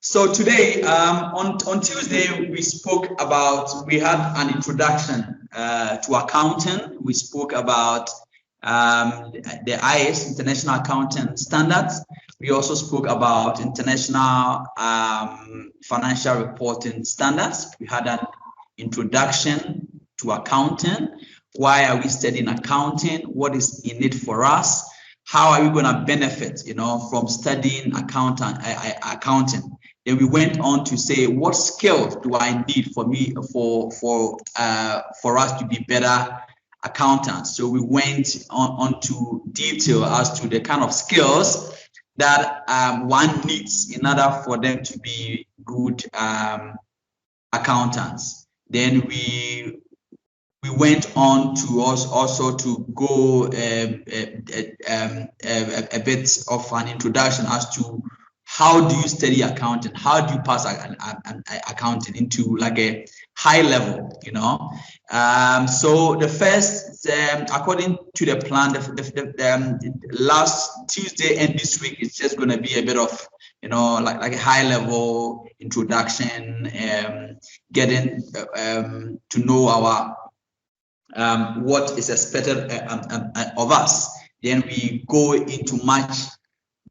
So today, on Tuesday, we had an introduction to accounting. We spoke about the IS, International Accounting Standards. We also spoke about International Financial Reporting Standards. We had an introduction to accounting. Why are we studying accounting? What is in it for us? How are we going to benefit, from studying accounting? Then we went on to say, what skills do I need for us to be better accountants? So we went on to detail as to the kind of skills that one needs in order for them to be good accountants. Then we went on to also to go a bit of an introduction as to how do you study accounting? How do you pass accounting into like a high level, So the first, according to the plan, the last Tuesday and this week, it's just going to be a bit of, like a high level introduction, getting to know our what is expected of us. Then we go into much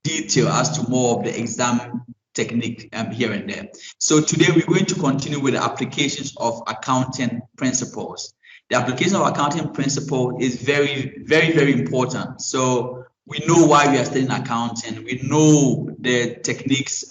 detail as to more of the exam technique here and there. So today we're going to continue with the applications of accounting principles. The application of accounting principle is very, very, very important. So we know why we are studying accounting. We know the techniques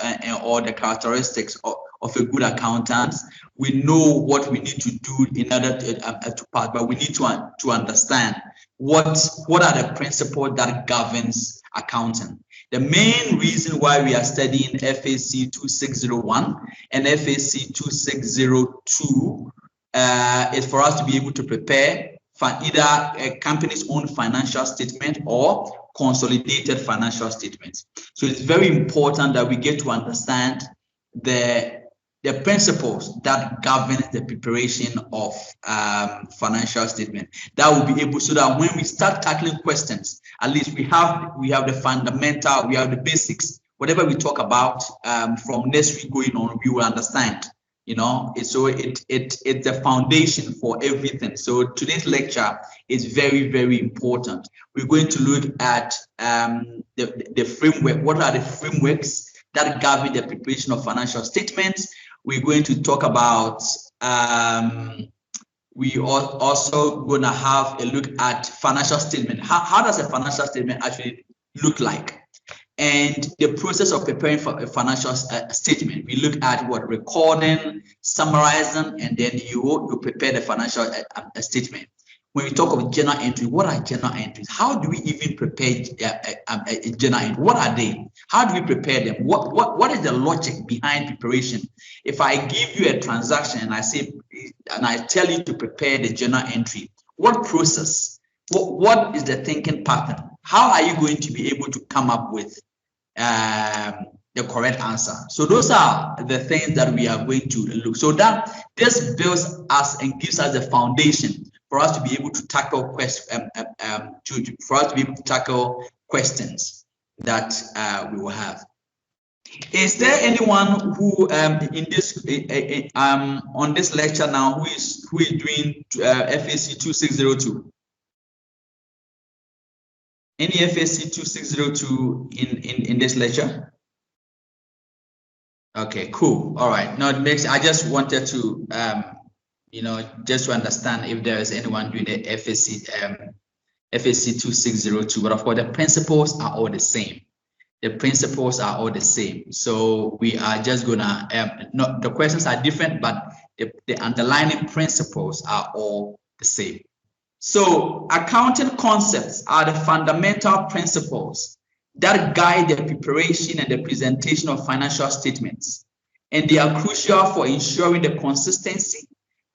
or the characteristics of a good accountant. We know what we need to do in order to pass, but we need to understand what are the principles that governs accounting. The main reason why we are studying FAC2601 and FAC2602 is for us to be able to prepare for either a company's own financial statement or consolidated financial statements. So it's very important that we get to understand the principles that govern the preparation of financial statement. That will be able, so that when we start tackling questions, at least we have the fundamental, we have the basics. Whatever we talk about from next week going on, we will understand. So it's the foundation for everything. So today's lecture is very, very important. We're going to look at the framework. What are the frameworks that govern the preparation of financial statements? We're going to talk about, we are also going to have a look at financial statement. How does a financial statement actually look like? And the process of preparing for a financial statement. We look at recording, summarizing, and then you prepare the financial statement. When we talk of journal entry, what are journal entries? How do we even prepare a journal entry? What are they? How do we prepare them? What is the logic behind preparation? If I give you a transaction and I tell you to prepare the journal entry, what process? What is the thinking pattern? How are you going to be able to come up with the correct answer? So those are the things that we are going to look. So that this builds us and gives us the foundation for us to be able to tackle questions that we will have. Is there anyone who in this on this lecture now who is doing FAC2602? Any FAC2602 in this lecture? Okay, cool. All right. Now it makes. I just wanted to just to understand if there is anyone doing the FAC2602. But of course, the principles are all the same. The principles are all the same. So we are just gonna. The questions are different, but the underlying principles are all the same. So accounting concepts are the fundamental principles that guide the preparation and the presentation of financial statements. And they are crucial for ensuring the consistency,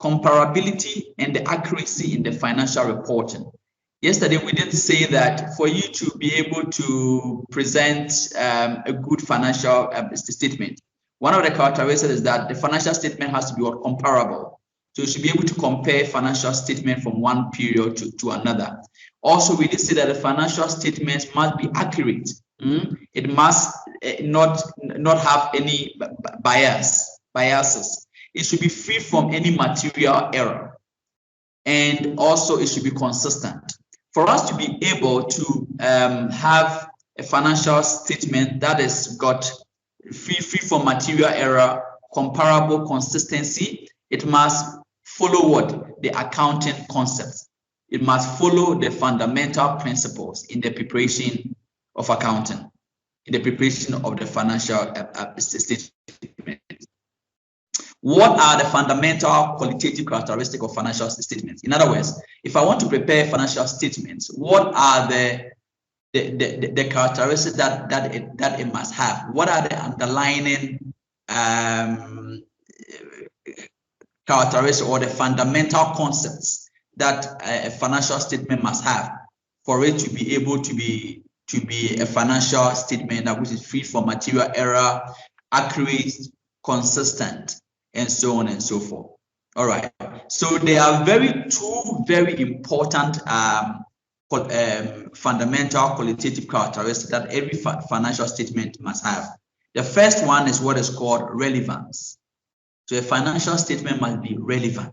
comparability, and the accuracy in the financial reporting. Yesterday, we did say that for you to be able to present a good financial statement, one of the characteristics is that the financial statement has to be comparable. So you should be able to compare financial statement from one period to another. Also, we did say that the financial statements must be accurate. It must not have any biases. It should be free from any material error. And also it should be consistent. For us to be able to have a financial statement that is got free from material error, comparable consistency, it must follow what? The accounting concepts. It must follow the fundamental principles in the preparation of accounting, in the preparation of the financial statement. What are the fundamental qualitative characteristics of financial statements? In other words, if I want to prepare financial statements, what are the characteristics that it must have? What are the underlying characteristics or the fundamental concepts that a financial statement must have for it to be able to be a financial statement that which is free from material error, accurate, consistent, and so on and so forth. All right. So there are two very important fundamental qualitative characteristics that every financial statement must have. The first one is what is called relevance. So a financial statement must be relevant.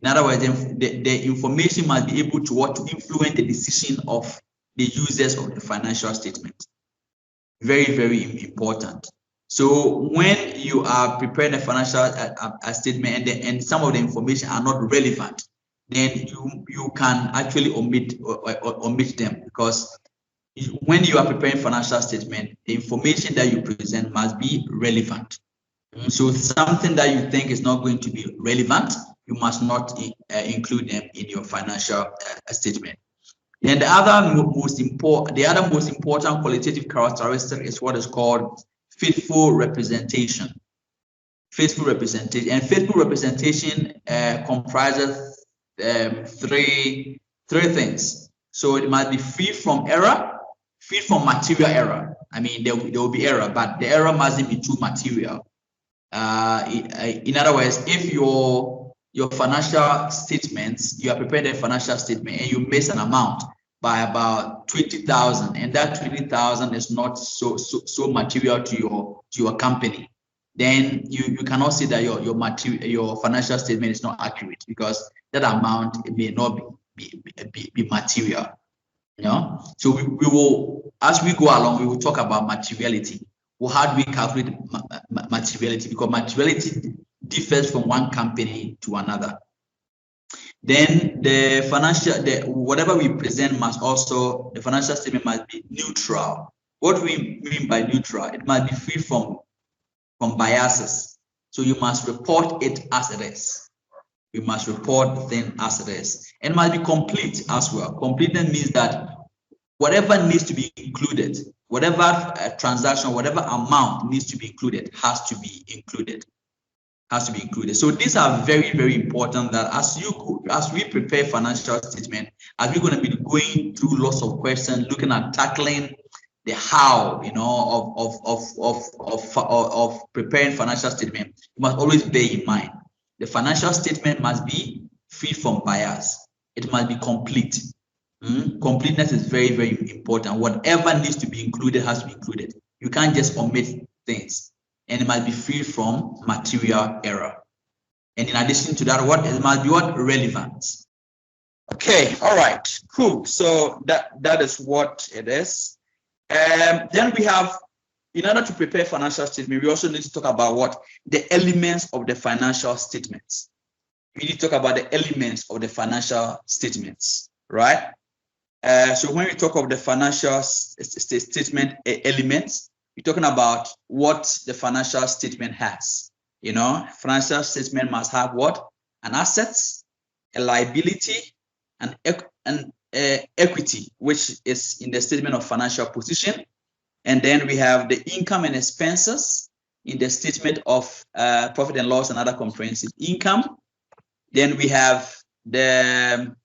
In other words, the information must be able to influence the decision of the users of the financial statement. Very, very important. So when you are preparing a financial statement and some of the information are not relevant, then you can actually omit them, because when you are preparing financial statement, the information that you present must be relevant. So something that you think is not going to be relevant, you must not include them in your financial statement. And the other most important qualitative characteristic is what is called faithful representation. Faithful representation, and faithful representation comprises three things. So it must be free from error, free from material error. I mean, there will be error, but the error mustn't be too material. In other words, if your financial statements, you are preparing a financial statement and you miss an amount by about 20,000, and that 20,000 is not so material to your company, then you cannot say that your financial statement is not accurate, because that amount may not be material. You know, so we will, as we go along, we will talk about materiality. Well, how do we calculate materiality? Because materiality differs from one company to another. Then whatever we present the financial statement must be neutral. What do we mean by neutral? It must be free from biases. So you must report it as it is. You must report the thing as it is. And it must be complete as well. Completeness means that whatever needs to be included, whatever transaction, whatever amount needs to be included, has to be included. So these are very, very important, that as we prepare financial statement, as we're going to be going through lots of questions, looking at tackling the how, you know, of preparing financial statement, you must always bear in mind the financial statement must be free from bias. It must be complete. Completeness is very, very important. Whatever needs to be included has to be included. You can't just omit things. And it must be free from material error. And in addition to that, it must be relevant. Okay, all right, cool. So that is what it is. Then we have, in order to prepare financial statement, we also need to talk about the elements of the financial statements. We need to talk about the elements of the financial statements, right? So when we talk of the financial statement elements, we're talking about what the financial statement has. You know, financial statement must have what? An assets, a liability, and equity, which is in the statement of financial position. And then we have the income and expenses in the statement of profit and loss and other comprehensive income. Then we have the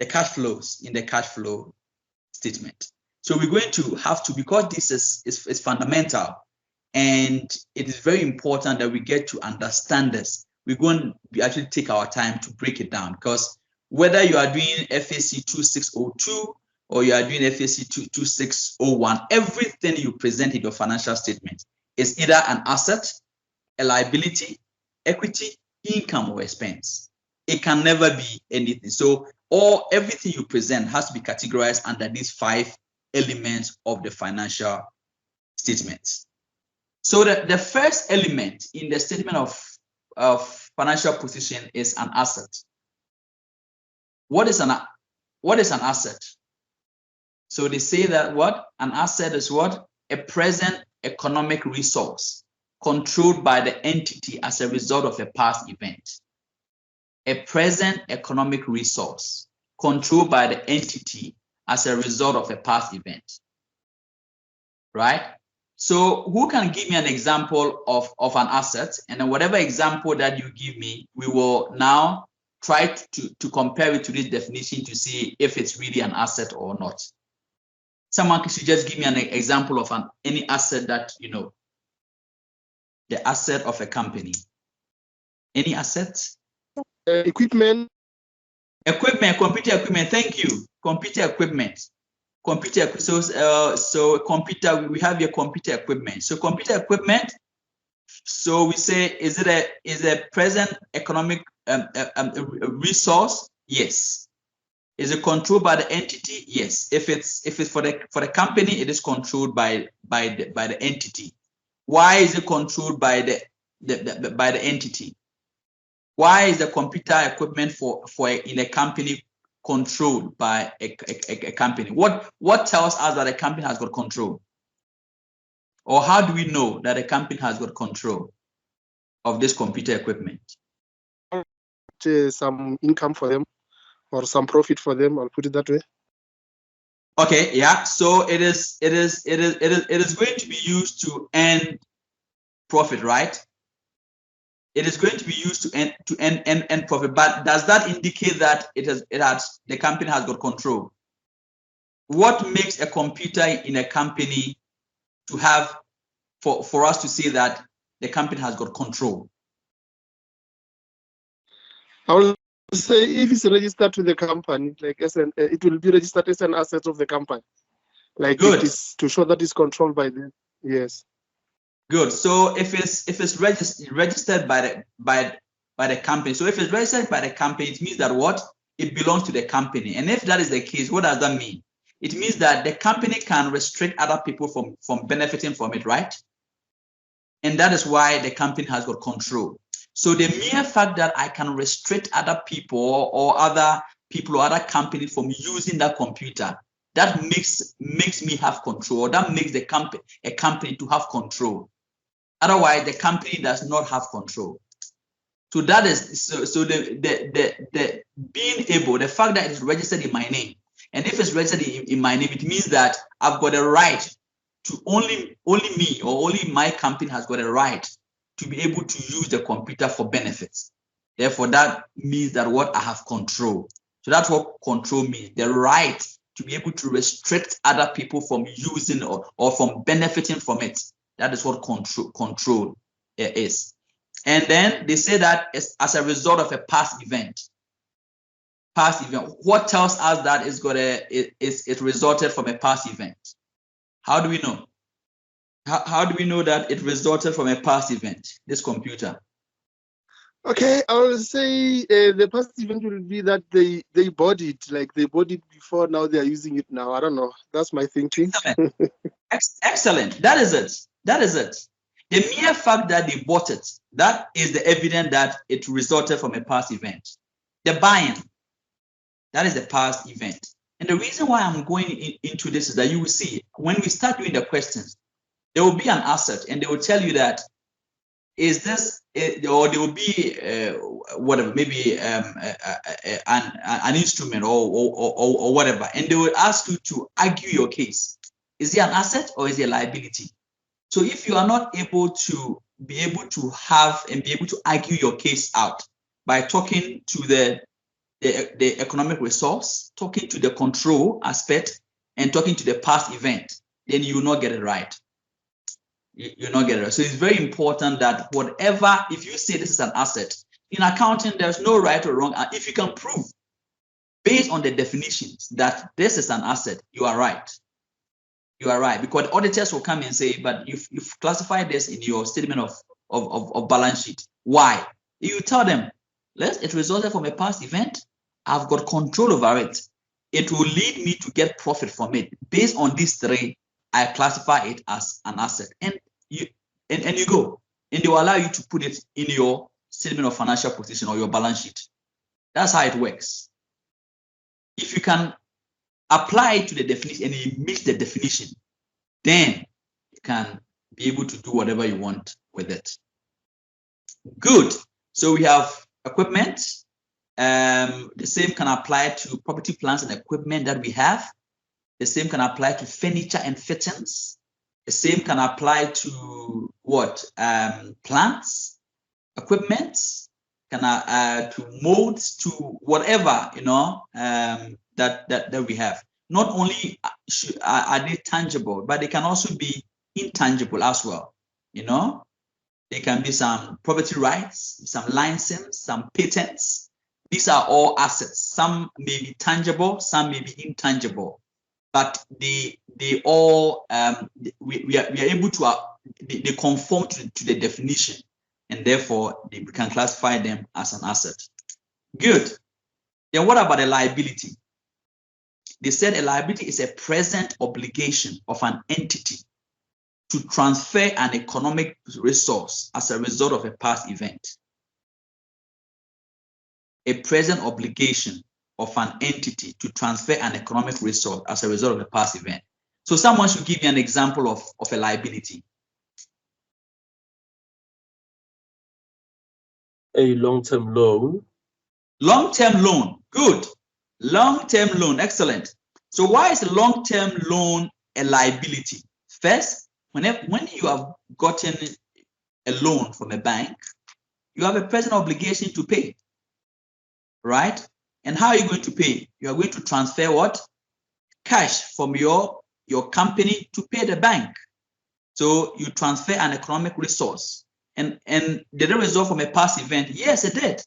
cash flows in the cash flow statement. So we're going to have to, because this is fundamental, and it is very important that we get to understand this, we're going to actually take our time to break it down, because whether you are doing FAC2602 or you are doing FAC2601, everything you present in your financial statement is either an asset a liability, equity, income, or expense. It can never be anything. So everything you present has to be categorized under these 5 elements of the financial statements. So the first element in the statement of financial position is an asset. What is an asset? So they say that what? An asset is what? A present economic resource controlled by the entity as a result of a past event. A present economic resource controlled by the entity as a result of a past event. Right? So who can give me an example of an asset? And then whatever example that you give me, we will now try to compare it to this definition to see if it's really an asset or not. Someone should just give me an example of any asset that you know. The asset of a company. Any assets? Equipment. Equipment, computer equipment. Thank you. Computer equipment. So computer. We have your computer equipment. So computer equipment. So we say, is a present economic resource? Yes. Is it controlled by the entity? Yes. If it's for the company, it is controlled by the entity. Why is it controlled by the entity? Why is the computer equipment in a company controlled by a company? What tells us that a company has got control? Or how do we know that a company has got control of this computer equipment? Some income for them or some profit for them, I'll put it that way. Okay, yeah. So it is going to be used to earn profit, right? It is going to be used to earn profit. But does that indicate that the company has got control? What makes a computer in a company to have for us to say that the company has got control? I will say if it's registered to the company, like it will be registered as an asset of the company. Like good. It is to show that it's controlled by them. Yes. Good. So if it's registered by the company, so if it's registered by the company, it means that what? It belongs to the company. And if that is the case, what does that mean? It means that the company can restrict other people from benefiting from it, right? And that is why the company has got control. So the mere fact that I can restrict other people or other companies from using that computer, that makes me have control. That makes a company to have control. Otherwise, the company does not have control. So that is so the being able, the fact that it is registered in my name, and if it's registered in my name, it means that I've got a right to only me or only my company has got a right to be able to use the computer for benefits. Therefore, that means that what? I have control. So that's what control means, the right to be able to restrict other people from using or from benefiting from it. That is what control is. And then they say that as a result of a past event. What tells us that it resulted from a past event? How do we know? How do we know that it resulted from a past event, this computer? Okay, I will say the past event will be that they bought it, like they bought it before, now they are using it now. I don't know. That's my thinking. Excellent. That is it. The mere fact that they bought it, that is the evidence that it resulted from a past event. The buying, that is the past event. And the reason why I'm going into this is that you will see when we start doing the questions, there will be an asset and they will tell you that is this, or there will be whatever, maybe an instrument or whatever, and they will ask you to argue your case. Is it an asset or is it a liability? So if you are not able to have and be able to argue your case out by talking to the economic resource, talking to the control aspect, and talking to the past event, then you will not get it right. You'll not get it right. So it's very important that whatever, if you say this is an asset, in accounting, there's no right or wrong. If you can prove based on the definitions that this is an asset, you are right. You are right, because the auditors will come and say, but you've classified this in your statement of balance sheet. Why? You tell them, it resulted from a past event. I've got control over it. It will lead me to get profit from it. Based on these three, I classify it as an asset. And you go. And they will allow you to put it in your statement of financial position or your balance sheet. That's how it works. If you can apply it to the definition and it meets the definition, then you can be able to do whatever you want with it. Good. So we have equipment. The same can apply to property, plants, and equipment that we have. The same can apply to furniture and fittings. The same can apply to what? Plants, equipment, to molds, to whatever, that we have. Not only are they tangible, but they can also be intangible as well. There can be some property rights, some license, some patents. These are all assets. Some may be tangible, some may be intangible, but they all we are able to they conform to the definition, and therefore we can classify them as an asset. Good. Then what about a liability? They said a liability is a present obligation of an entity to transfer an economic resource as a result of a past event. A present obligation of an entity to transfer an economic resource as a result of a past event. So someone should give me an example of a liability. A long-term loan. Long-term loan, good. Long-term loan, excellent. So why is a long-term loan a liability? First, when you have gotten a loan from a bank, you have a present obligation to pay, right? And how are you going to pay? You are going to transfer what? Cash from your company to pay the bank. So you transfer an economic resource. And did it result from a past event? Yes, it did.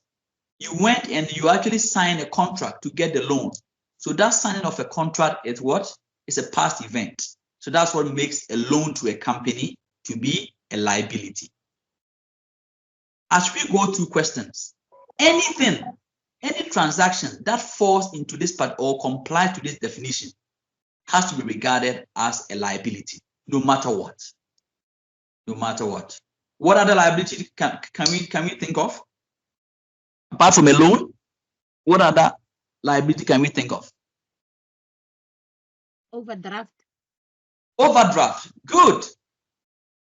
You went and you actually signed a contract to get the loan. So that signing of a contract is what? It's a past event. So that's what makes a loan to a company to be a liability. As we go through questions, any transaction that falls into this part or complies to this definition has to be regarded as a liability, no matter what. No matter what. What other liability can we think of? Apart from a loan, what other liability can we think of? Overdraft. Overdraft, good.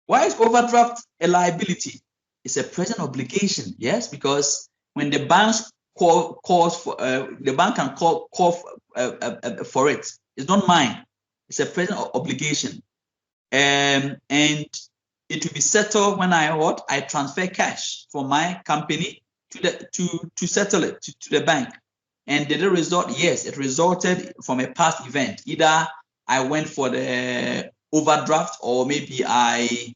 Why is overdraft a liability? It's a present obligation, yes, because when the bank calls for, the bank can call for it. It's not mine. It's a present obligation, and it will be settled when I transfer cash from my company to settle it to the bank. And did it result? Yes, it resulted from a past event. Either I went for the overdraft, or maybe I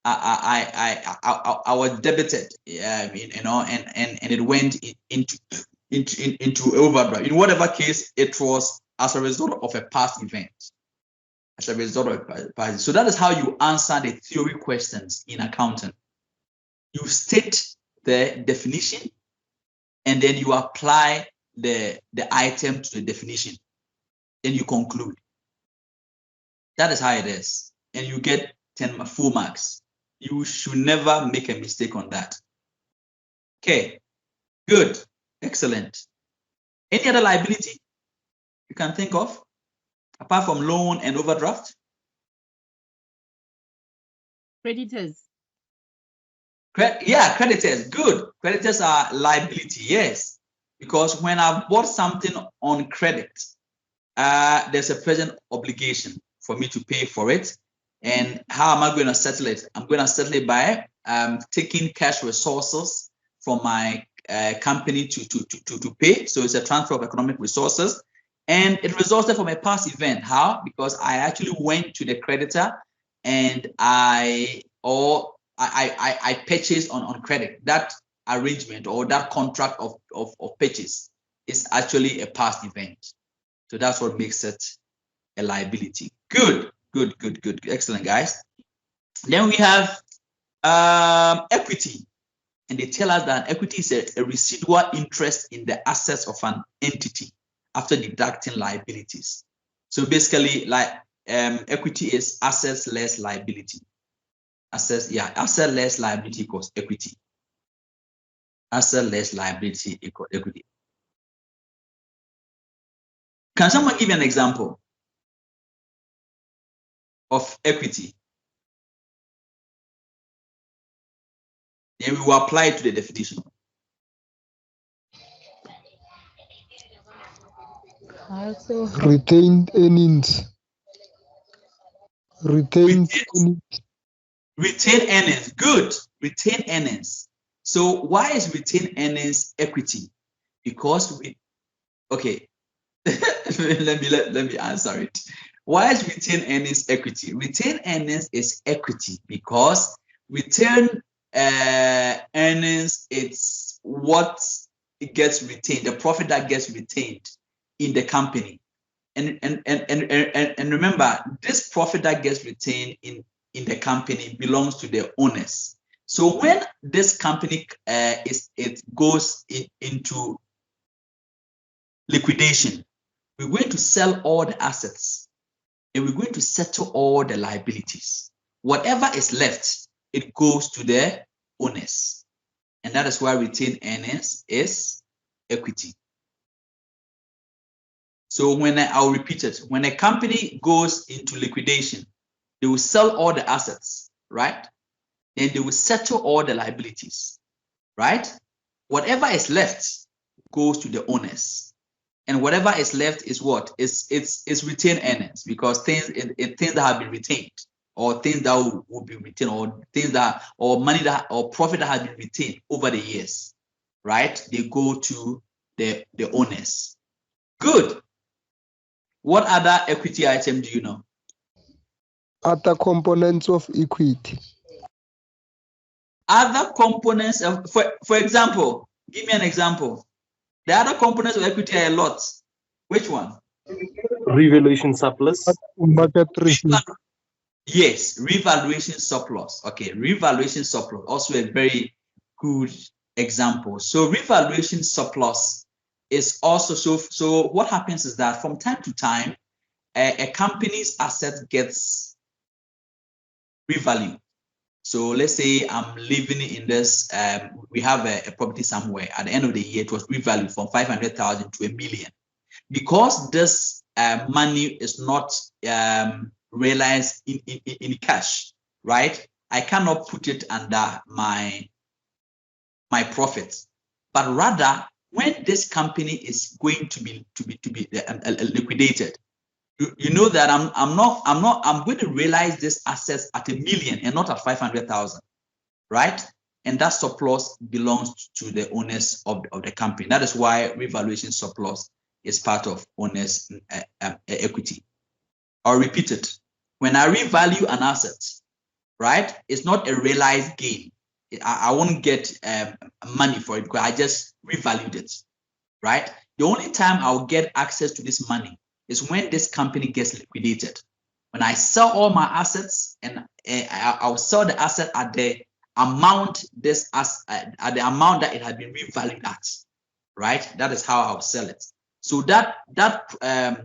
was debited, and it went into overdraft. In whatever case, it was as a result of a past event. As a result of a past. So that is how you answer the theory questions in accounting. You state the definition, and then you apply the item to the definition. Then you conclude. That is how it is. And you get 10 full marks. You should never make a mistake on that. Okay, good, excellent. Any other liability you can think of, apart from loan and overdraft? Creditors. Yeah, creditors, good. Creditors are liability, yes. Because when I've bought something on credit, there's a present obligation for me to pay for it. And how am I going to settle it? I'm going to settle it by taking cash resources from my company to pay. So it's a transfer of economic resources. And it resulted from a past event. How? Because I actually went to the creditor and I purchased on credit. That arrangement or that contract of purchase is actually a past event. So that's what makes it a liability. Good. Excellent, guys. Then we have Equity. And they tell us that equity is a residual interest in the assets of an entity after deducting liabilities. So basically, like equity is assets less liability. Asset less liability equals equity. Asset less liability equals equity. Can someone give me an example of equity? Then we will apply it to the definition. Retained earnings. Retained earnings. Good. Retained earnings. So why is retained earnings equity? Because okay. let me answer it. Why is retained earnings equity? Retained earnings is equity because retained earnings, it's what it gets retained, the profit that gets retained in the company. And remember, this profit that gets retained in the company belongs to the owners. So when this company goes into liquidation, we're going to sell all the assets and we're going to settle all the liabilities. Whatever is left, it goes to the owners. And that is why retained earnings is equity. So I'll repeat it. When a company goes into liquidation, they will sell all the assets, right? Then they will settle all the liabilities, right? Whatever is left goes to the owners. And whatever is left is what? It's retained earnings, because things that have been retained, or things that will be retained, or things that, or money that, or profit that has been retained over the years, right? They go to the owners. Good. What other equity item do you know? Other components of equity. Other components of, for example, give me an example. The other components of equity are a lot. Which one? Revaluation surplus. Market risk. Yes, revaluation surplus. Okay, revaluation surplus, also a very good example. So revaluation surplus is also, so what happens is that from time to time, a company's asset gets revalued. So let's say I'm living in this, we have a property somewhere. At the end of the year, it was revalued from 500,000 to $1 million. Because this money is not realized in cash, right? I cannot put it under my profits, but rather when this company is going to be liquidated, you know that I'm going to realize this assets at $1 million and not at 500,000, right? And that surplus belongs to the owners of the company. That is why revaluation surplus is part of owners' equity. I'll repeat it. When I revalue an asset, right, it's not a realized gain. I won't get money for it because I just revalued it, right? The only time I'll get access to this money is when this company gets liquidated. When I sell all my assets, and I'll sell the asset at the amount at the amount that it had been revalued at, right? That is how I'll sell it. So that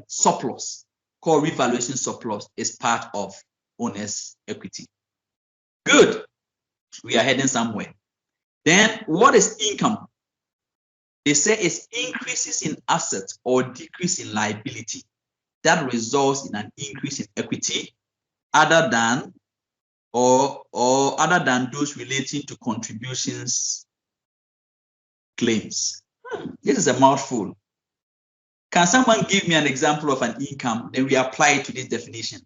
surplus, called revaluation surplus, is part of owner's equity. Good. We are heading somewhere. Then what is income? They say it's increases in assets or decrease in liability that results in an increase in equity other than or other than those relating to contributions claims. This is a mouthful. Can someone give me an example of an income? Then we apply it to this definition.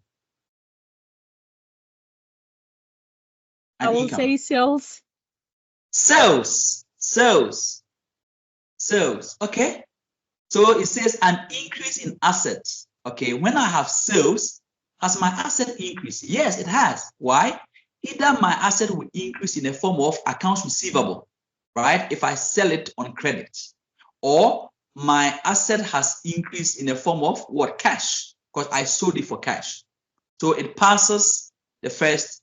I will say sales. Sales. Okay. So it says an increase in assets. Okay. When I have sales, has my asset increased? Yes, it has. Why? Either my asset will increase in the form of accounts receivable, right? If I sell it on credit, or my asset has increased in the form of what? Cash, because I sold it for cash. So it passes the first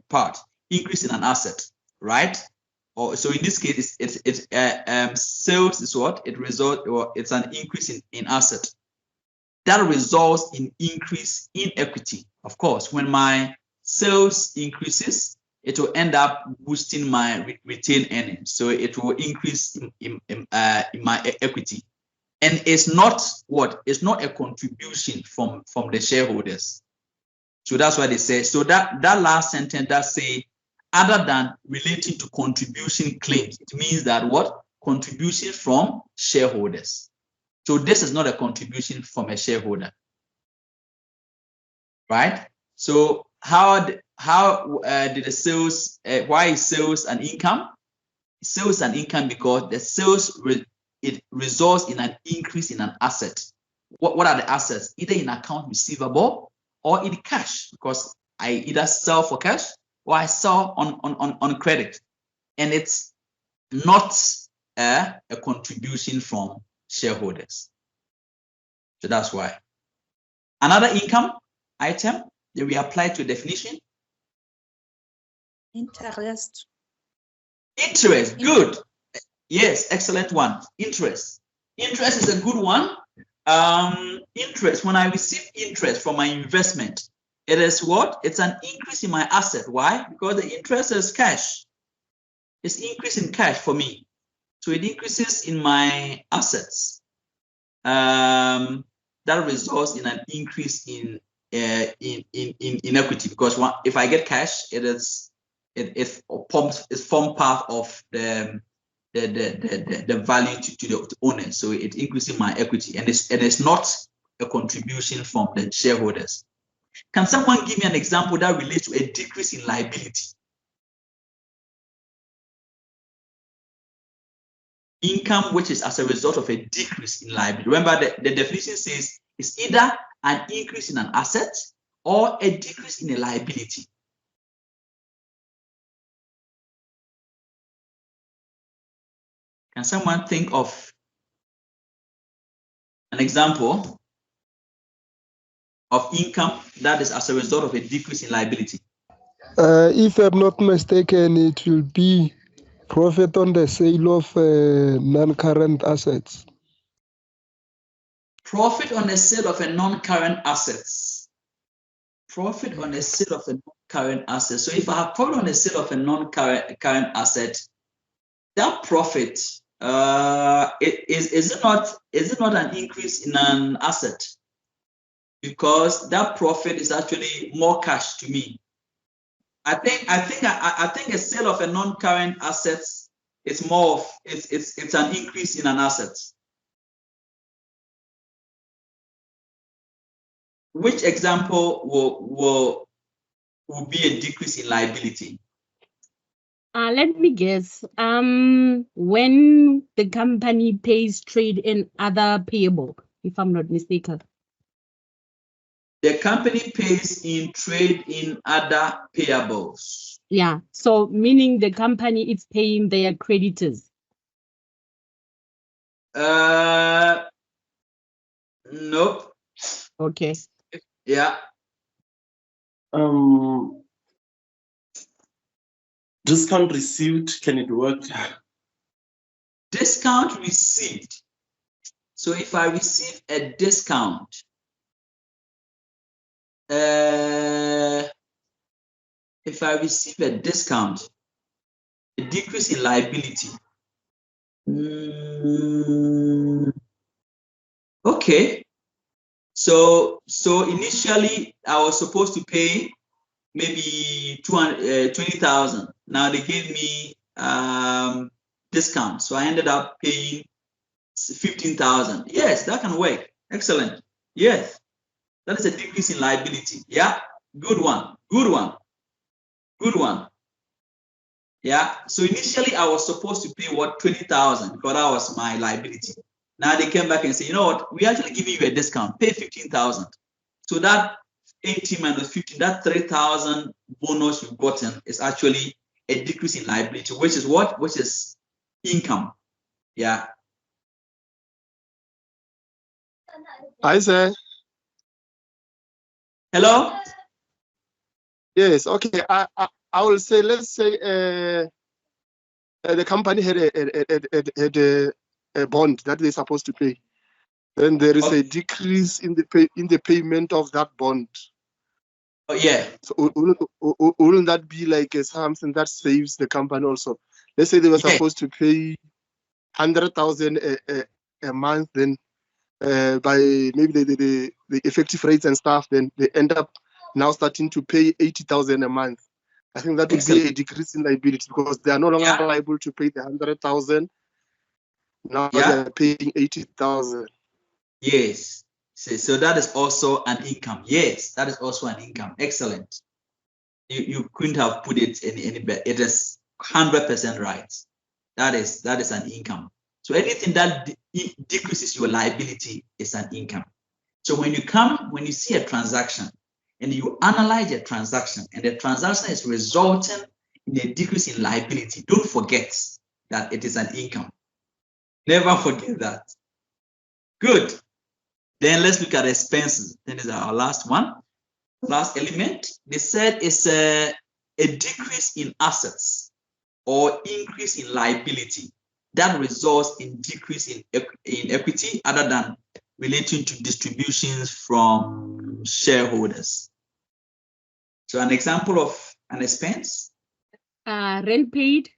part. increase in an asset, right? Or so in this case, sales is what? It's an increase in asset. That results in increase in equity. Of course, when my sales increases, it will end up boosting my retained earnings. So it will increase in my equity. And it's not what? It's not a contribution from the shareholders. So that's why they say, so that last sentence that say, other than relating to contribution claims, it means that what? Contribution from shareholders. So this is not a contribution from a shareholder, right? So how did the sales, why is sales an income? Sales an income because the sales, it results in an increase in an asset. What are the assets? Either in account receivable or in cash, because I either sell for cash or I sell on credit. And it's not a contribution from shareholders. So that's why. Another income item that we apply to a definition. Interest. Interest, good. Yes, excellent one. Interest. Interest is a good one. Interest, when I receive interest from my investment, it is what? It's an increase in my asset. Why? Because the interest is cash. It's increase in cash for me. So it increases in my assets. That results in an increase in equity, because if I get cash, it's form part of the value to the owner. So it increases my equity, and it's not a contribution from the shareholders. Can someone give me an example that relates to a decrease in liability? Income which is as a result of a decrease in liability. Remember, the definition says it's either an increase in an asset or a decrease in a liability. Can someone think of an example of income that is as a result of a decrease in liability? If I'm not mistaken, it will be profit on the sale of non-current assets. Profit on the sale of a non-current assets. Profit on the sale of a non-current asset. So if I have profit on the sale of a non-current asset, that profit is it not an increase in an asset? Because that profit is actually more cash to me. I think a sale of a non-current assets is more of it's an increase in an asset. Which example will be a decrease in liability? Let me guess. When the company pays trade and other payable, if I'm not mistaken. The company pays in trade in other payables. Yeah. So meaning the company is paying their creditors. Nope. Okay. Yeah. Discount received, can it work? Discount received. So if I receive a discount, a decrease in liability. Okay. So initially I was supposed to pay maybe 20,000. Now they gave me discount, so I ended up paying 15,000. Yes, that can work. Excellent. Yes, that is a decrease in liability. Yeah, good one. Good one. Good one. Yeah. So initially I was supposed to pay what, 20,000, because that was my liability. Now they came back and say, you know what, we actually giving you a discount, pay 15,000. So that 18 minus 15, that 3,000 bonus you've gotten is actually a decrease in liability, which is what? Which is income. Yeah. Hi, sir. Hello? Yes, okay. I I will say, let's say the company had a bond that they're supposed to pay. Then there is a decrease in the payment of that bond. Oh, yeah. So wouldn't that be like something that saves the company also? Let's say they were supposed to pay 100,000 a month, then by maybe the effective rates and stuff, then they end up now starting to pay 80,000 a month. I think that would be a decrease in liability because they are no longer liable to pay the 100,000. Now they are paying 80,000. Yes. So that is also an income. Yes, that is also an income. Excellent. You couldn't have put it any better. It is 100% right. That is an income. So anything that decreases your liability is an income. So when you see a transaction and you analyze a transaction and the transaction is resulting in a decrease in liability, don't forget that it is an income. Never forget that. Good. Then let's look at expenses. Then is our last one. Last element. They said it's a decrease in assets or increase in liability that results in decrease in equity other than relating to distributions from shareholders. So an example of an expense? Rent paid.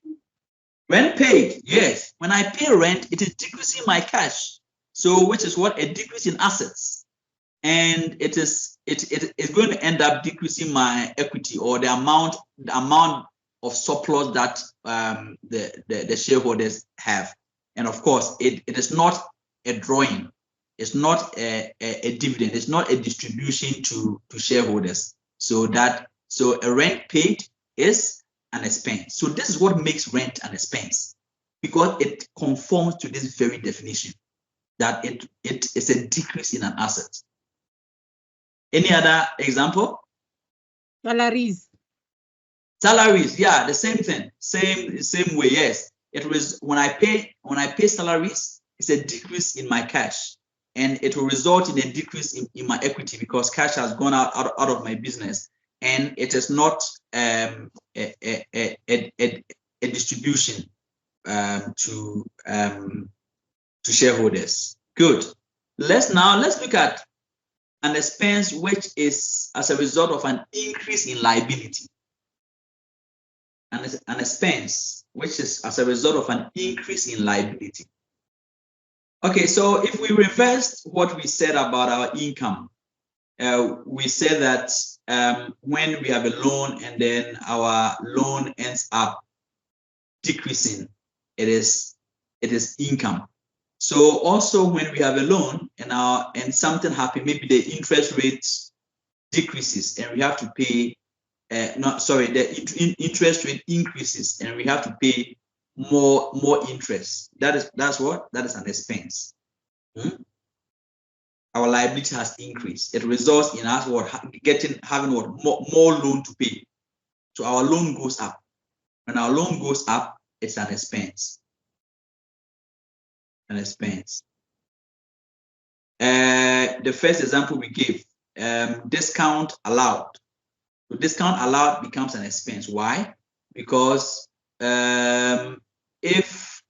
Rent paid, yes. When I pay rent, it is decreasing my cash. So which is what? A decrease in assets. And it is going to end up decreasing my equity or the amount of surplus that the shareholders have. And of course, it is not a drawing. It's not a dividend. It's not a distribution to shareholders. So a rent paid is an expense. So this is what makes rent an expense, because it conforms to this very definition that it is a decrease in an asset. Any other example? Salaries. Salaries, yeah, the same thing, same way. Yes, it was when I pay salaries, it's a decrease in my cash, and it will result in a decrease in my equity because cash has gone out of my business, and it is not a distribution to shareholders. Good. Let's look at an expense which is as a result of an increase in liability. And an expense which is as a result of an increase in liability. Okay, so if we reverse what we said about our income, we said that when we have a loan and then our loan ends up decreasing, it is income. So also when we have a loan and something happens, maybe the interest rate decreases and we have to pay, the interest rate increases and we have to pay more interest. That's what? That is an expense. Our liability has increased. It results in us having more loan to pay. So our loan goes up. When our loan goes up, it's an expense. An expense. The first example we gave, discount allowed. So discount allowed becomes an expense. Why? Because if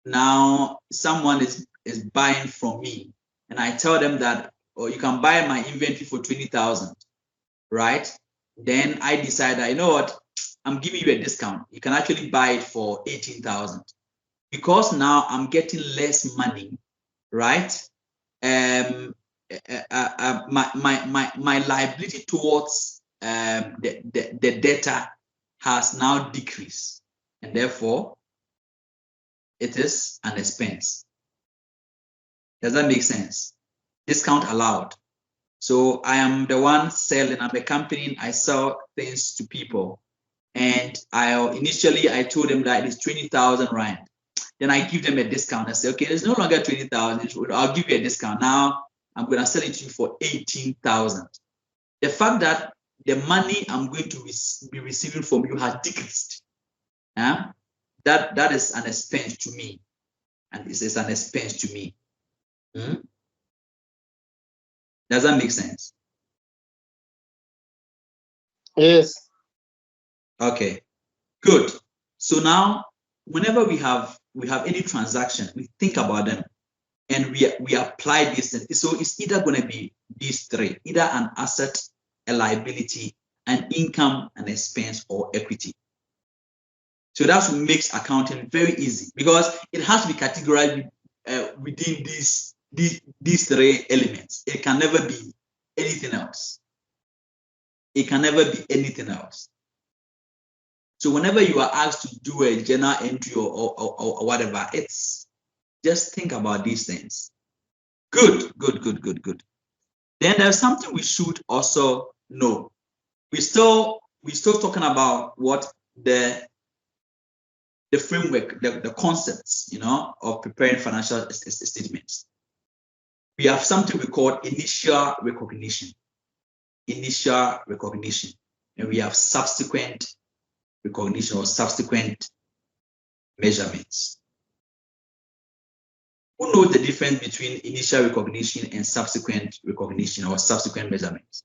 now someone is buying from me and I tell them that, oh, you can buy my inventory for 20,000, right? Then I decide that, you know what, I'm giving you a discount. You can actually buy it for 18,000. Because now I'm getting less money, right? My liability towards the debtor has now decreased, and therefore it is an expense. Does that make sense? Discount allowed. So I am the one selling. I'm a company. I sell things to people, and initially I told them that it's 20,000 rand. Then I give them a discount. I say, okay, it's no longer 20,000. I'll give you a discount. Now I'm going to sell it to you for 18,000. The fact that the money I'm going to be receiving from you has decreased. That is an expense to me. And this is an expense to me. Does that make sense? Yes. Okay, good. So now, whenever we have any transaction, we think about them, and we apply this. So it's either going to be these three: either an asset, a liability, an income, an expense, or equity. So that's what makes accounting very easy, because it has to be categorized within these three elements. It can never be anything else. It can never be anything else. So whenever you are asked to do a journal entry or whatever, it's just think about these things. Good. Then there's something we should also know. We're still talking about what the framework, the concepts, of preparing financial statements. We have something we call initial recognition. Initial recognition. And we have subsequent recognition or subsequent measurements. Who knows the difference between initial recognition and subsequent recognition or subsequent measurements?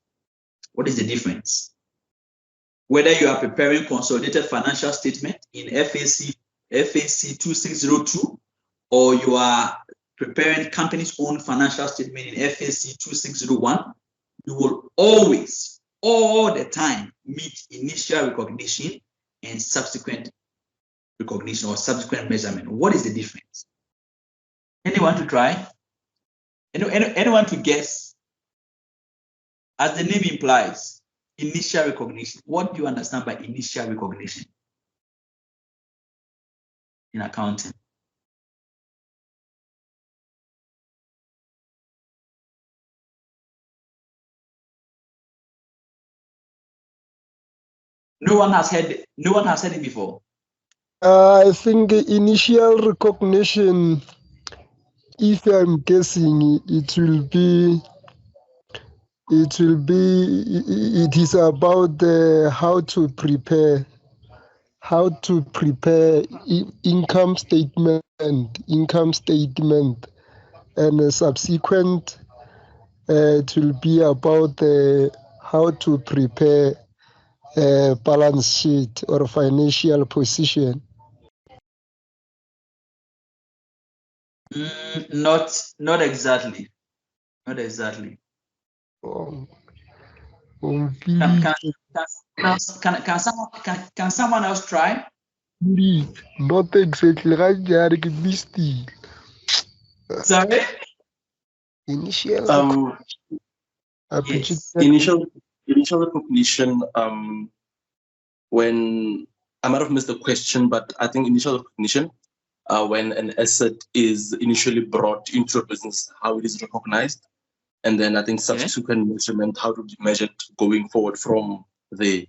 What is the difference? Whether you are preparing consolidated financial statement in FAC2602, or you are preparing company's own financial statement in FAC2601, you will always, all the time, meet initial recognition and subsequent recognition or subsequent measurement. What is the difference? Anyone to try? Anyone to guess? As the name implies, initial recognition. What do you understand by initial recognition in accounting? No one has heard it before. I think initial recognition, if I'm guessing, it is about how to prepare income statement, and a subsequent it will be about how to prepare a balance sheet or financial position. Not exactly. Not exactly. Can someone else try? Not exactly. Sorry? Initial. Yes. Initial recognition. When I might have missed the question, but I think initial recognition, when an asset is initially brought into a business, how it is recognized, and then I think subsequent measurement, how to be measured going forward from there.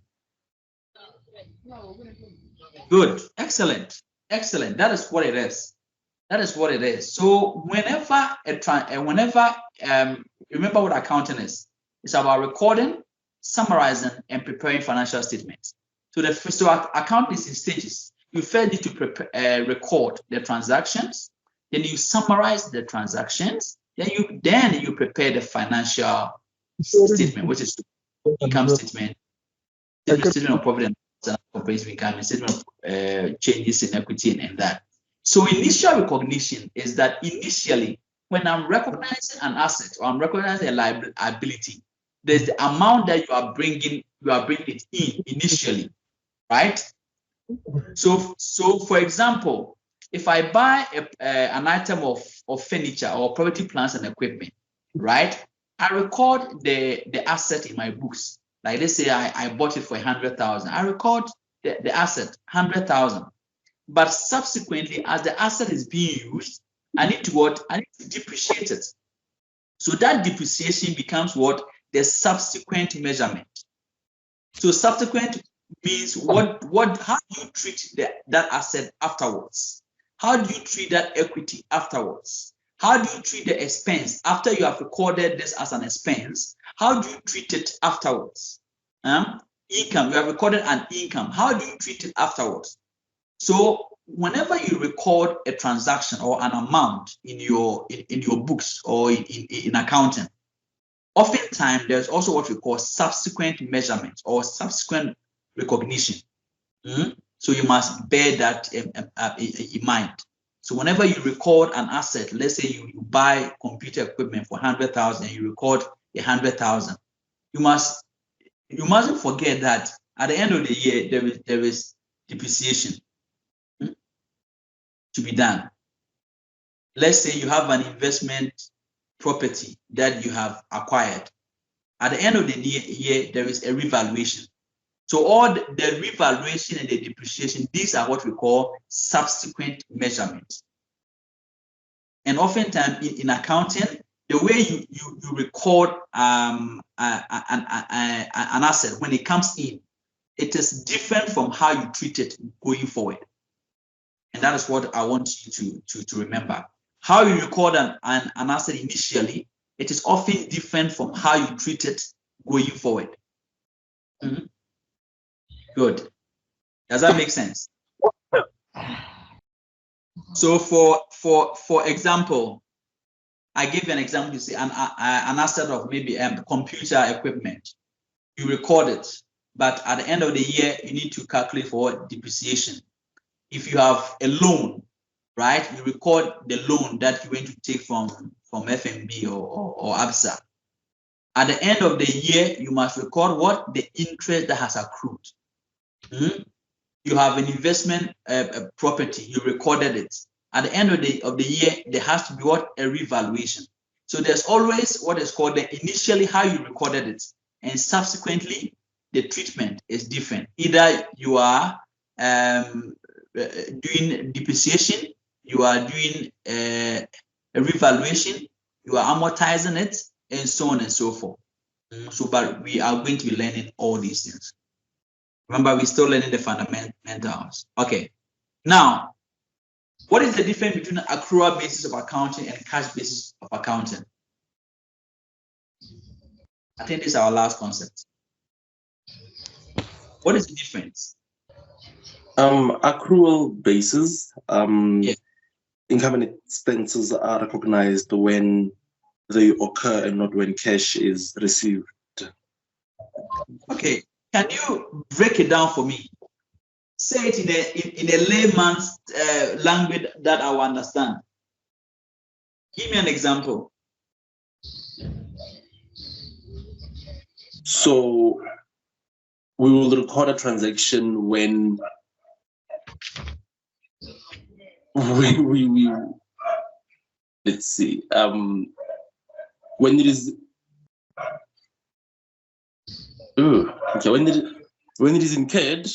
Good, excellent. That is what it is. So whenever remember what accounting is. It's about recording, summarizing, and preparing financial statements. So accounting is in stages. You first need to record the transactions, then you summarize the transactions, then you prepare the financial statement, which is income statement, statement of profit and comprehensive income, statement of changes in equity and that. So initial recognition is that initially, when I'm recognizing an asset or I'm recognizing a liability, there's the amount that you are bringing it in initially, right? So for example, if I buy an item of furniture or property, plants and equipment, right? I record the asset in my books. Like let's say I bought it for 100,000. I record the asset 100,000. But subsequently, as the asset is being used, I need to depreciate it. So that depreciation becomes what? The subsequent measurement. So subsequent means how do you treat that asset afterwards? How do you treat that equity afterwards? How do you treat the expense after you have recorded this as an expense? How do you treat it afterwards? Income, you have recorded an income. How do you treat it afterwards? So whenever you record a transaction or an amount in your books or in accounting, oftentimes there's also what we call subsequent measurement or subsequent recognition. So you must bear that in mind. So whenever you record an asset, let's say you buy computer equipment for 100,000, you record 100,000. You mustn't forget that at the end of the year there is depreciation to be done. Let's say you have an investment property that you have acquired. At the end of the year, there is a revaluation. So all the revaluation and the depreciation, these are what we call subsequent measurements. And oftentimes in accounting, the way you record an asset when it comes in, it is different from how you treat it going forward. And that is what I want you to remember. How you record an asset initially, it is often different from how you treat it going forward. Good. Does that make sense? So for example, I give you an example. You see an asset of maybe computer equipment. You record it, but at the end of the year, you need to calculate for depreciation. If you have a loan, right, you record the loan that you're going to take from FNB or ABSA. At the end of the year, you must record what? The interest that has accrued. You have an investment property, you recorded it. At the end of the year, there has to be what? A revaluation. So there's always what is called the initially how you recorded it, and subsequently the treatment is different. Either you are doing depreciation, you are doing a revaluation, you are amortizing it, and so on and so forth. But we are going to be learning all these things. Remember, we're still learning the fundamentals. Okay. Now, what is the difference between accrual basis of accounting and cash basis of accounting? I think this is our last concept. What is the difference? Accrual basis, income and expenses are recognized when they occur and not when cash is received. Okay. Can you break it down for me? Say it in a layman's language that I will understand. Give me an example. So we will record a transaction when we let's see, when it is when it is incurred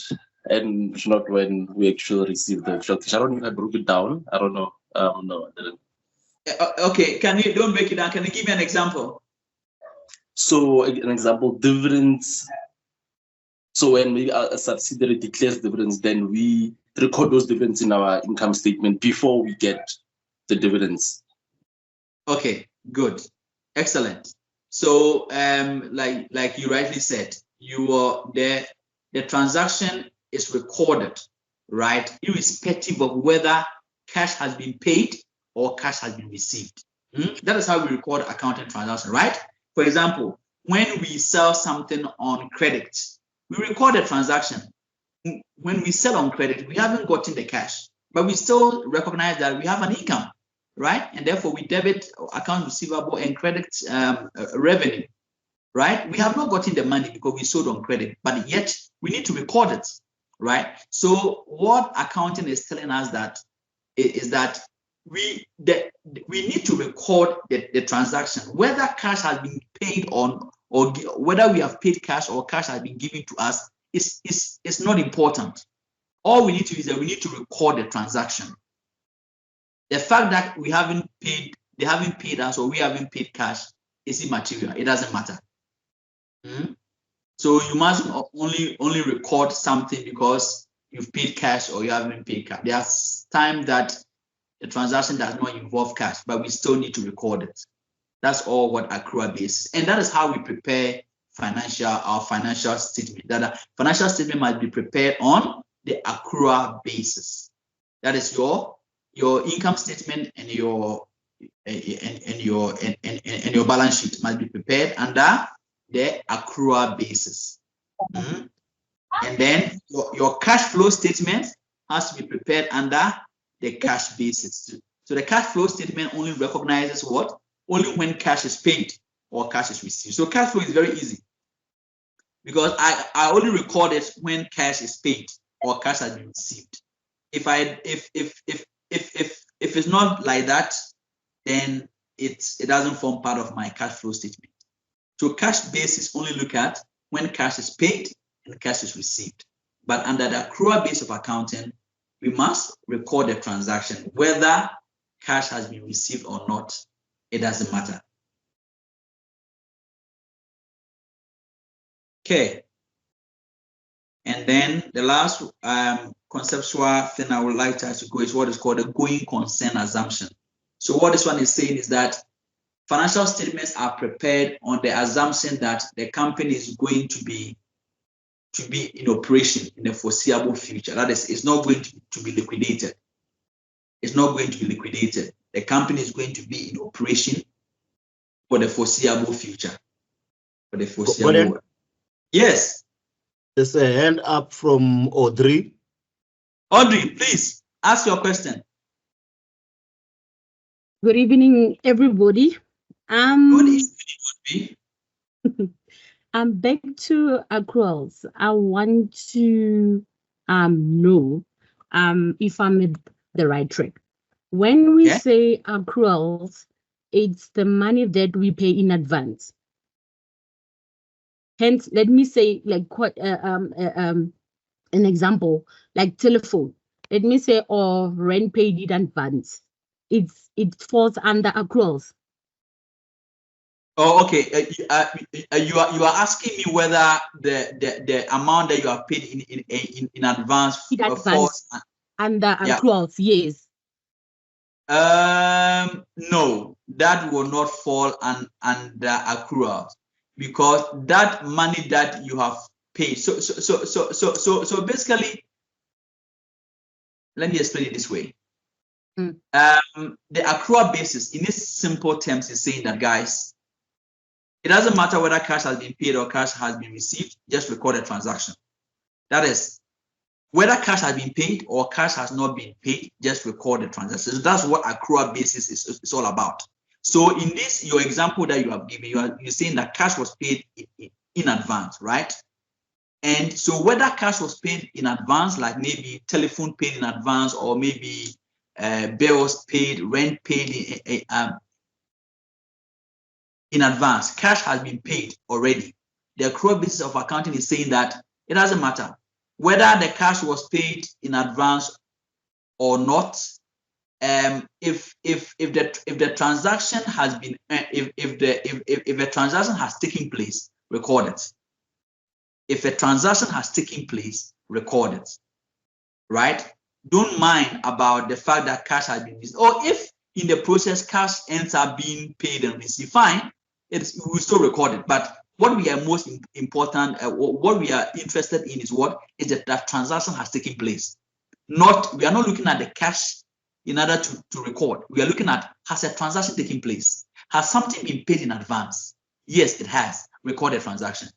and not when we actually receive the actual cash. I don't know if I broke it down. I don't know. No, I didn't. Okay, don't break it down. Can you give me an example? So an example, dividends. So when maybe a subsidiary declares dividends, then we record those dividends in our income statement before we get the dividends. Okay, good, excellent. So, like you rightly said, the transaction is recorded, right? Irrespective of whether cash has been paid or cash has been received. That is how we record accounting transaction, right? For example, when we sell something on credit, we record a transaction. When we sell on credit, we haven't gotten the cash, but we still recognize that we have an income, right? And therefore we debit account receivable and credit revenue, right? We have not gotten the money because we sold on credit, but yet we need to record it, right? So what accounting is telling us that is that we need to record the transaction, whether cash has been paid on or whether we have paid cash or cash has been given to us is not important. All we need to do is that we need to record the transaction. The fact that we haven't paid, they haven't paid us, or we haven't paid cash is immaterial. It doesn't matter. So you must only record something because you've paid cash or you haven't paid cash. There's time that the transaction does not involve cash, but we still need to record it. That's all what accrual basis, and that is how we prepare our financial statement. That a financial statement must be prepared on the accrual basis. That is your income statement and your balance sheet must be prepared under the accrual basis. And then your cash flow statement has to be prepared under the cash basis. So the cash flow statement only recognizes what? Only when cash is paid or cash is received. So cash flow is very easy because I only record it when cash is paid or cash has been received. If it's not like that, then it doesn't form part of my cash flow statement. So cash basis only look at when cash is paid and cash is received. But under the accrual base of accounting, we must record the transaction. Whether cash has been received or not, it doesn't matter. Okay. And then the last conceptual thing I would like to go is what is called a going concern assumption. So what this one is saying is that financial statements are prepared on the assumption that the company is going to be in operation in the foreseeable future. That is, it's not going to be liquidated. It's not going to be liquidated. The company is going to be in operation for the foreseeable future. For the foreseeable. Yes. There's a hand up from Audrey. Audrey, please ask your question. Good evening, everybody. Good evening, Audrey. Back to accruals. I want to know if I'm at the right track. When we say accruals, it's the money that we pay in advance. Hence, let me say like an example, like telephone. Let me say, or rent paid in advance. It falls under accruals. Oh, okay. You are asking me whether the amount that you are paid in advance falls under accruals. Yes. No, that will not fall under accruals because that money that you have paid. So basically, let me explain it this way. The accrual basis in its simple terms is saying that, guys, it doesn't matter whether cash has been paid or cash has been received, just record a transaction. That is, whether cash has been paid or cash has not been paid, just record the transaction. So that's what accrual basis is all about. So in this, your example that you have given, you're saying that cash was paid in advance, right? And so whether cash was paid in advance, like maybe telephone paid in advance, or maybe bills paid, rent paid in advance, cash has been paid already. The accrual basis of accounting is saying that it doesn't matter whether the cash was paid in advance or not. If the transaction has been if the transaction has taken place, record it. If a transaction has taken place, record it. Right? Don't mind about the fact that cash has been received. Or if in the process cash ends up being paid and received, fine, we will still record it. But what we are most important, what we are interested in is what is that transaction has taken place. We are not looking at the cash in order to record. We are looking at, has a transaction taken place? Has something been paid in advance? Yes, it has. Record a transaction.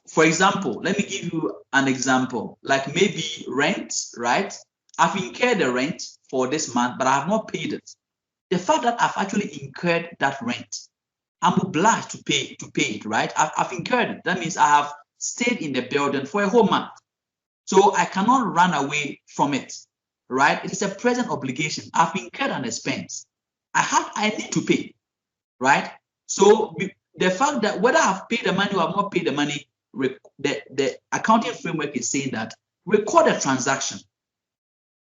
For example, let me give you an example, like maybe rent, right? I've incurred the rent for this month, but I have not paid it. The fact that I've actually incurred that rent, I'm obliged to pay it, right? I've incurred it. That means I have stayed in the building for a whole month. So I cannot run away from it, right? It is a present obligation. I've incurred an expense. I need to pay, right? So the fact that whether I've paid the money or I've not paid the money, the accounting framework is saying that record a transaction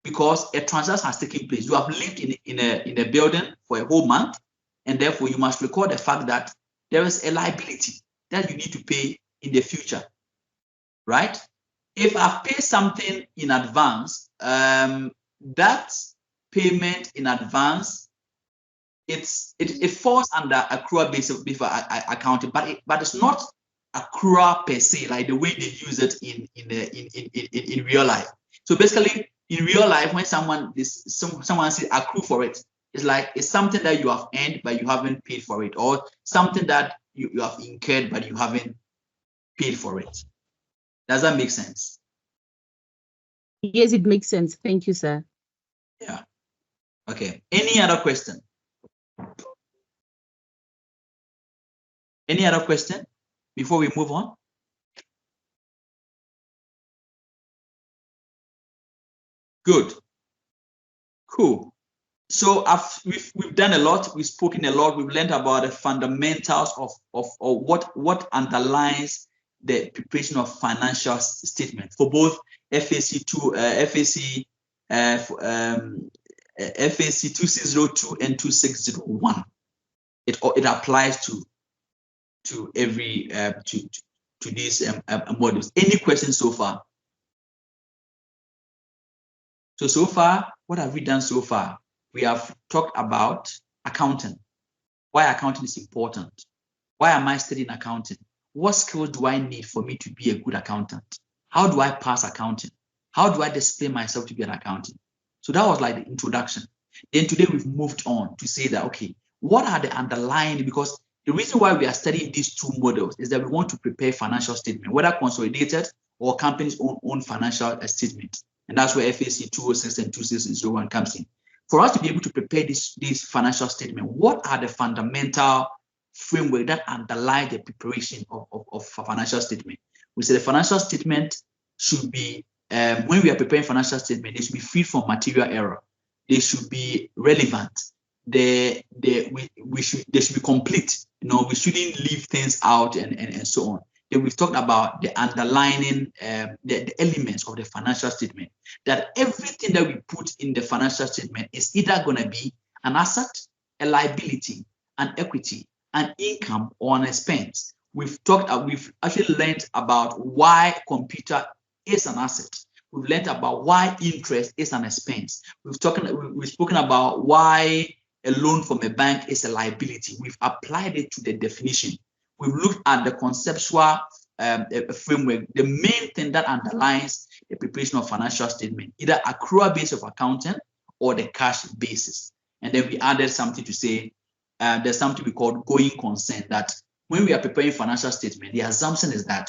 because a transaction has taken place. You have lived in a building for a whole month, and therefore you must record the fact that there is a liability that you need to pay in the future, right? If I've paid something in advance, that payment in advance, it falls under accrual basis before accounting, but it's not accrual per se, like the way they use it in real life. So basically, in real life, when someone says accrue for it, it's like it's something that you have earned but you haven't paid for it, or something that you have incurred but you haven't paid for it. Does that make sense? Yes, it makes sense. Thank you, sir. Yeah. Okay. Any other question? Any other question before we move on? Good. Cool. So we've done a lot. We've spoken a lot. We've learned about the fundamentals of what underlies the preparation of financial statement for both FAC 2602 and 2601. It applies to every to these modules. Any questions so far? So far, what have we done so far? We have talked about accounting, why accounting is important. Why am I studying accounting? What skills do I need for me to be a good accountant? How do I pass accounting? How do I display myself to be an accountant? So that was like the introduction. Then today we've moved on to say that, okay, what are the underlying, because the reason why we are studying these two models is that we want to prepare financial statement, whether consolidated or company's own financial statement. And that's where FAC 206 and 2601 comes in. For us to be able to prepare this financial statement, what are the fundamental framework that underlie the preparation of financial statement? We say the financial statement should be, when we are preparing financial statement, they should be free from material error. They should be relevant. They should be complete. You know, we shouldn't leave things out and so on. Then we've talked about the underlining the elements of the financial statement, that everything that we put in the financial statement is either going to be an asset, a liability, an equity, an income, or an expense. We've actually learned about why computer is an asset. We've learned about why interest is an expense. We've spoken about why a loan from a bank is a liability. We've applied it to the definition. We've looked at the conceptual framework, the main thing that underlies the preparation of financial statement, either accrual basis of accounting or the cash basis. And then we added something to say, there's something we call going concern, that when we are preparing financial statement, the assumption is that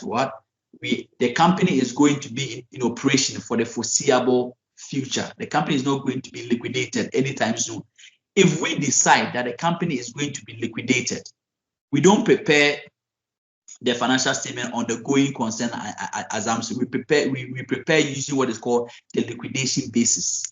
the company is going to be in operation for the foreseeable future. The company is not going to be liquidated anytime soon. If we decide that the company is going to be liquidated, we don't prepare the financial statement on the going concern assumption. We prepare using what is called the liquidation basis.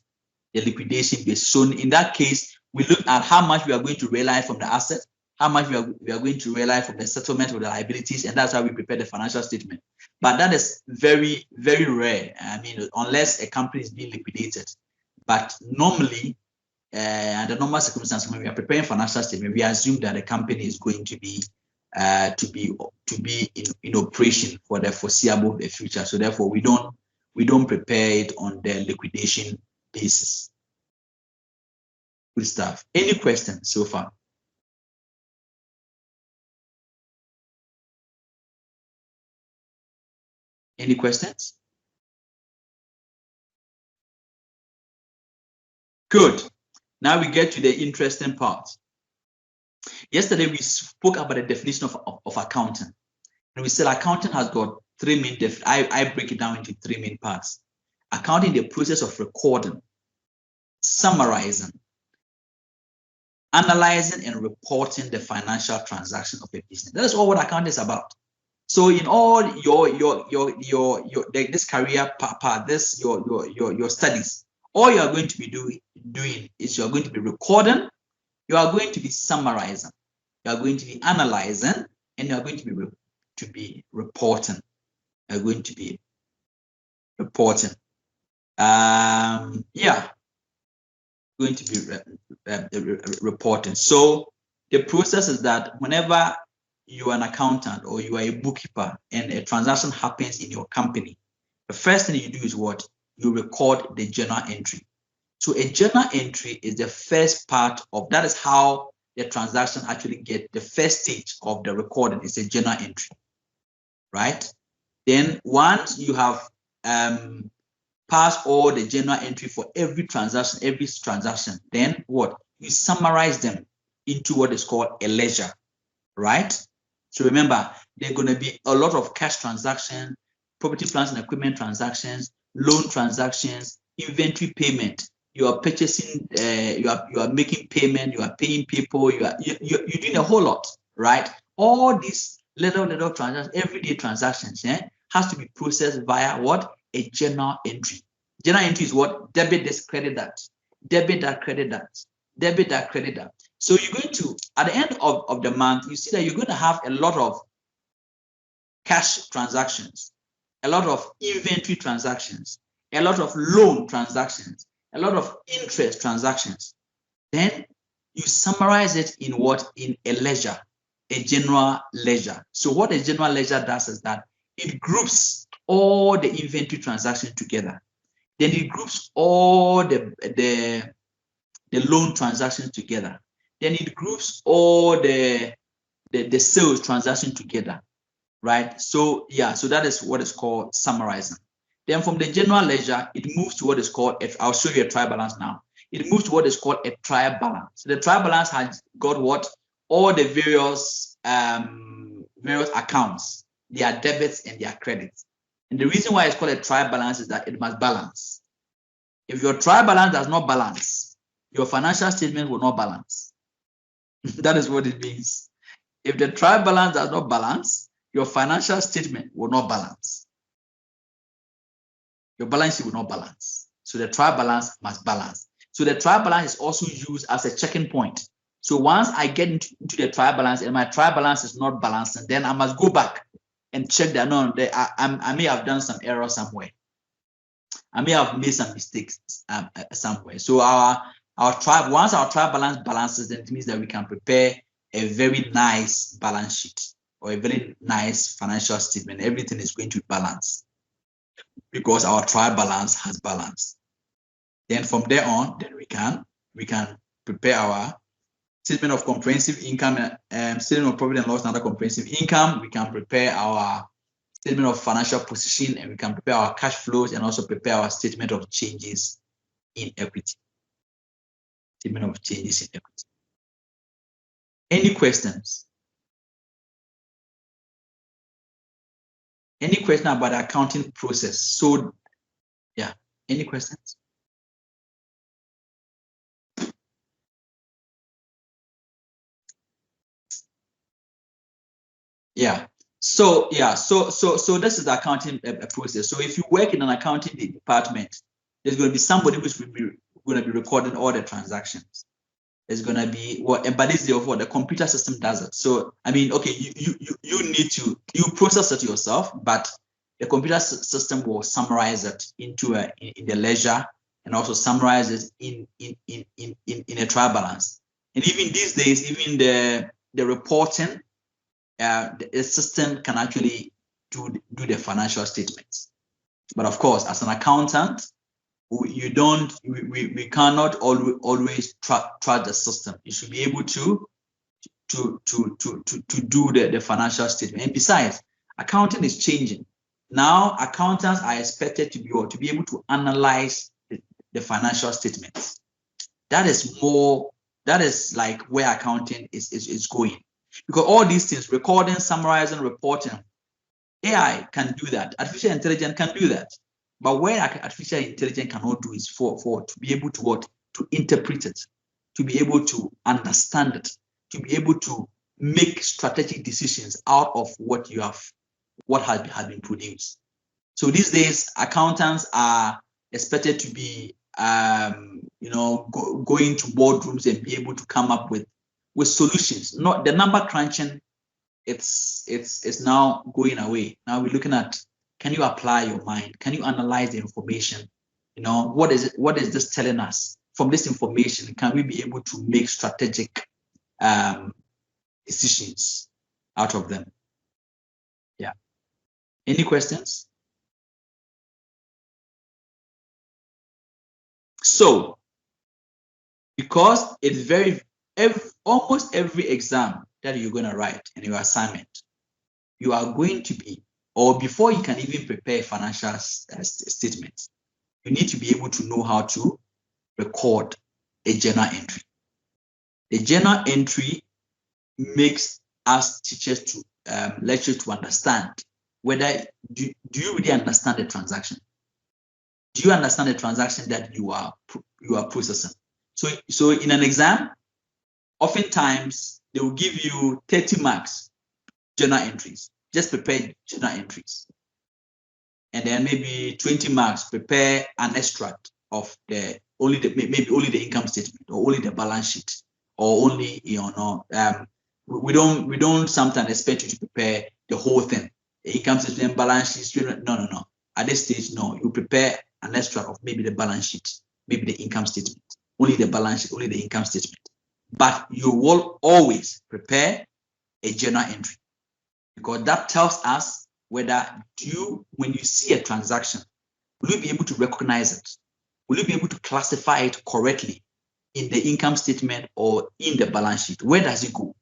The liquidation basis. So in that case, we look at how much we are going to realize from the asset, how much we are going to realize from the settlement of the liabilities, and that's how we prepare the financial statement. But that is very, very rare. I mean, unless a company is being liquidated. But normally, under normal circumstances, when we are preparing financial statement, we assume that the company is going to be in operation for the foreseeable future. So therefore, we don't prepare it on the liquidation basis. Good stuff. Any questions so far? Any questions? Good. Now we get to the interesting part. Yesterday, we spoke about the definition of accounting. And we said accounting has got three main definitions. I break it down into three main parts. Accounting, the process of recording, summarizing, analyzing, and reporting the financial transaction of a business. That's all what accounting is about. So in all this career part, your studies, all you are going to be doing is you are going to be recording, you are going to be summarizing, you are going to be analyzing, and you are going to be reporting. You are going to be reporting. Going to be reporting. So the process is that whenever you are an accountant or you are a bookkeeper and a transaction happens in your company, the first thing you do is what? You record the journal entry. So a journal entry is the first part of, that is how the transaction actually get, the first stage of the recording is a journal entry, right? Then once you have passed all the journal entry for every transaction, then what? You summarize them into what is called a ledger, right? So remember, there are going to be a lot of cash transactions, property, plants and equipment transactions, loan transactions, inventory payment. You are purchasing, you are making payment, you are paying people, you're doing a whole lot, right? All these little transactions, everyday transactions, has to be processed via what? A journal entry. Journal entry is what? Debit this, credit that, debit that, credit that, debit that, credit that. So you're going to, at the end of the month, you see that you're going to have a lot of cash transactions, a lot of inventory transactions, a lot of loan transactions, a lot of interest transactions. Then you summarize it in what? In a ledger, a general ledger. So what a general ledger does is that it groups all the inventory transactions together. Then it groups all the loan transactions together. Then it groups all the sales transactions together, right? So yeah, so that is what is called summarizing. Then from the general ledger, it moves to what is called, I'll show you a trial balance now. It moves to what is called a trial balance. So the trial balance has got what? All the various accounts, their debits and their credits. And the reason why it's called a trial balance is that it must balance. If your trial balance does not balance, your financial statement will not balance. That is what it means. If the trial balance does not balance, your financial statement will not balance. Your balance sheet will not balance. So the trial balance must balance. So the trial balance is also used as a checking point. So once I get into the trial balance and my trial balance is not balancing, then I must go back and check that I may have done some error somewhere. I may have made some mistakes somewhere. So once our trial balance balances, then it means that we can prepare a very nice balance sheet or a very nice financial statement. Everything is going to balance because our trial balance has balance. Then from there on, then we can prepare our statement of comprehensive income, statement of profit and loss and other comprehensive income. We can prepare our statement of financial position, and we can prepare our cash flows and also prepare our statement of changes in equity. Statement of changes in equity. Any questions? Any question about the accounting process? So, yeah, any questions? Yeah. So this is the accounting process. So if you work in an accounting department, there's going to be somebody who's going to be recording all the transactions. There's going to be but this is what the computer system does it. So I mean, okay, you need to process it yourself, but the computer system will summarize it into in the ledger and also summarize it in a trial balance. And even these days, even the reporting. The system can actually do the financial statements, but of course, as an accountant, we cannot always trust the system. You should be able to do the financial statement. And besides, accounting is changing now. Accountants are expected to be able to analyze the financial statements. That is like where accounting is going. Because all these things, recording, summarizing, reporting, AI can do that. Artificial intelligence can do that. But where artificial intelligence cannot do is to be able to interpret it, to be able to understand it, to be able to make strategic decisions out of what has been produced. So these days, accountants are expected to be, going to boardrooms and be able to come up with solutions. Not the number crunching. It's now going away. Now we're looking at, can you apply your mind? Can you analyze the information? What is this telling us? From this information, can we be able to make strategic decisions out of them? Yeah. Any questions? So, because it's almost every exam that you're going to write in your assignment, you are going to be, or before you can even prepare financial statements, you need to be able to know how to record a journal entry. The journal entry makes us teachers to lecture to understand whether do you really understand the transaction? Do you understand the transaction that you are processing? So in an exam, oftentimes they will give you 30 marks journal entries. Just prepare journal entries, and then maybe 20 marks. Prepare an extract of maybe only the income statement, or only the balance sheet, or only we don't sometimes expect you to prepare the whole thing, the income statement, balance sheet. No. At this stage, no. You prepare an extract of maybe the balance sheet, maybe the income statement, only the balance sheet, only the income statement. But you will always prepare a journal entry, because that tells us whether when you see a transaction, will you be able to recognize it? Will you be able to classify it correctly in the income statement or in the balance sheet? Where does it go?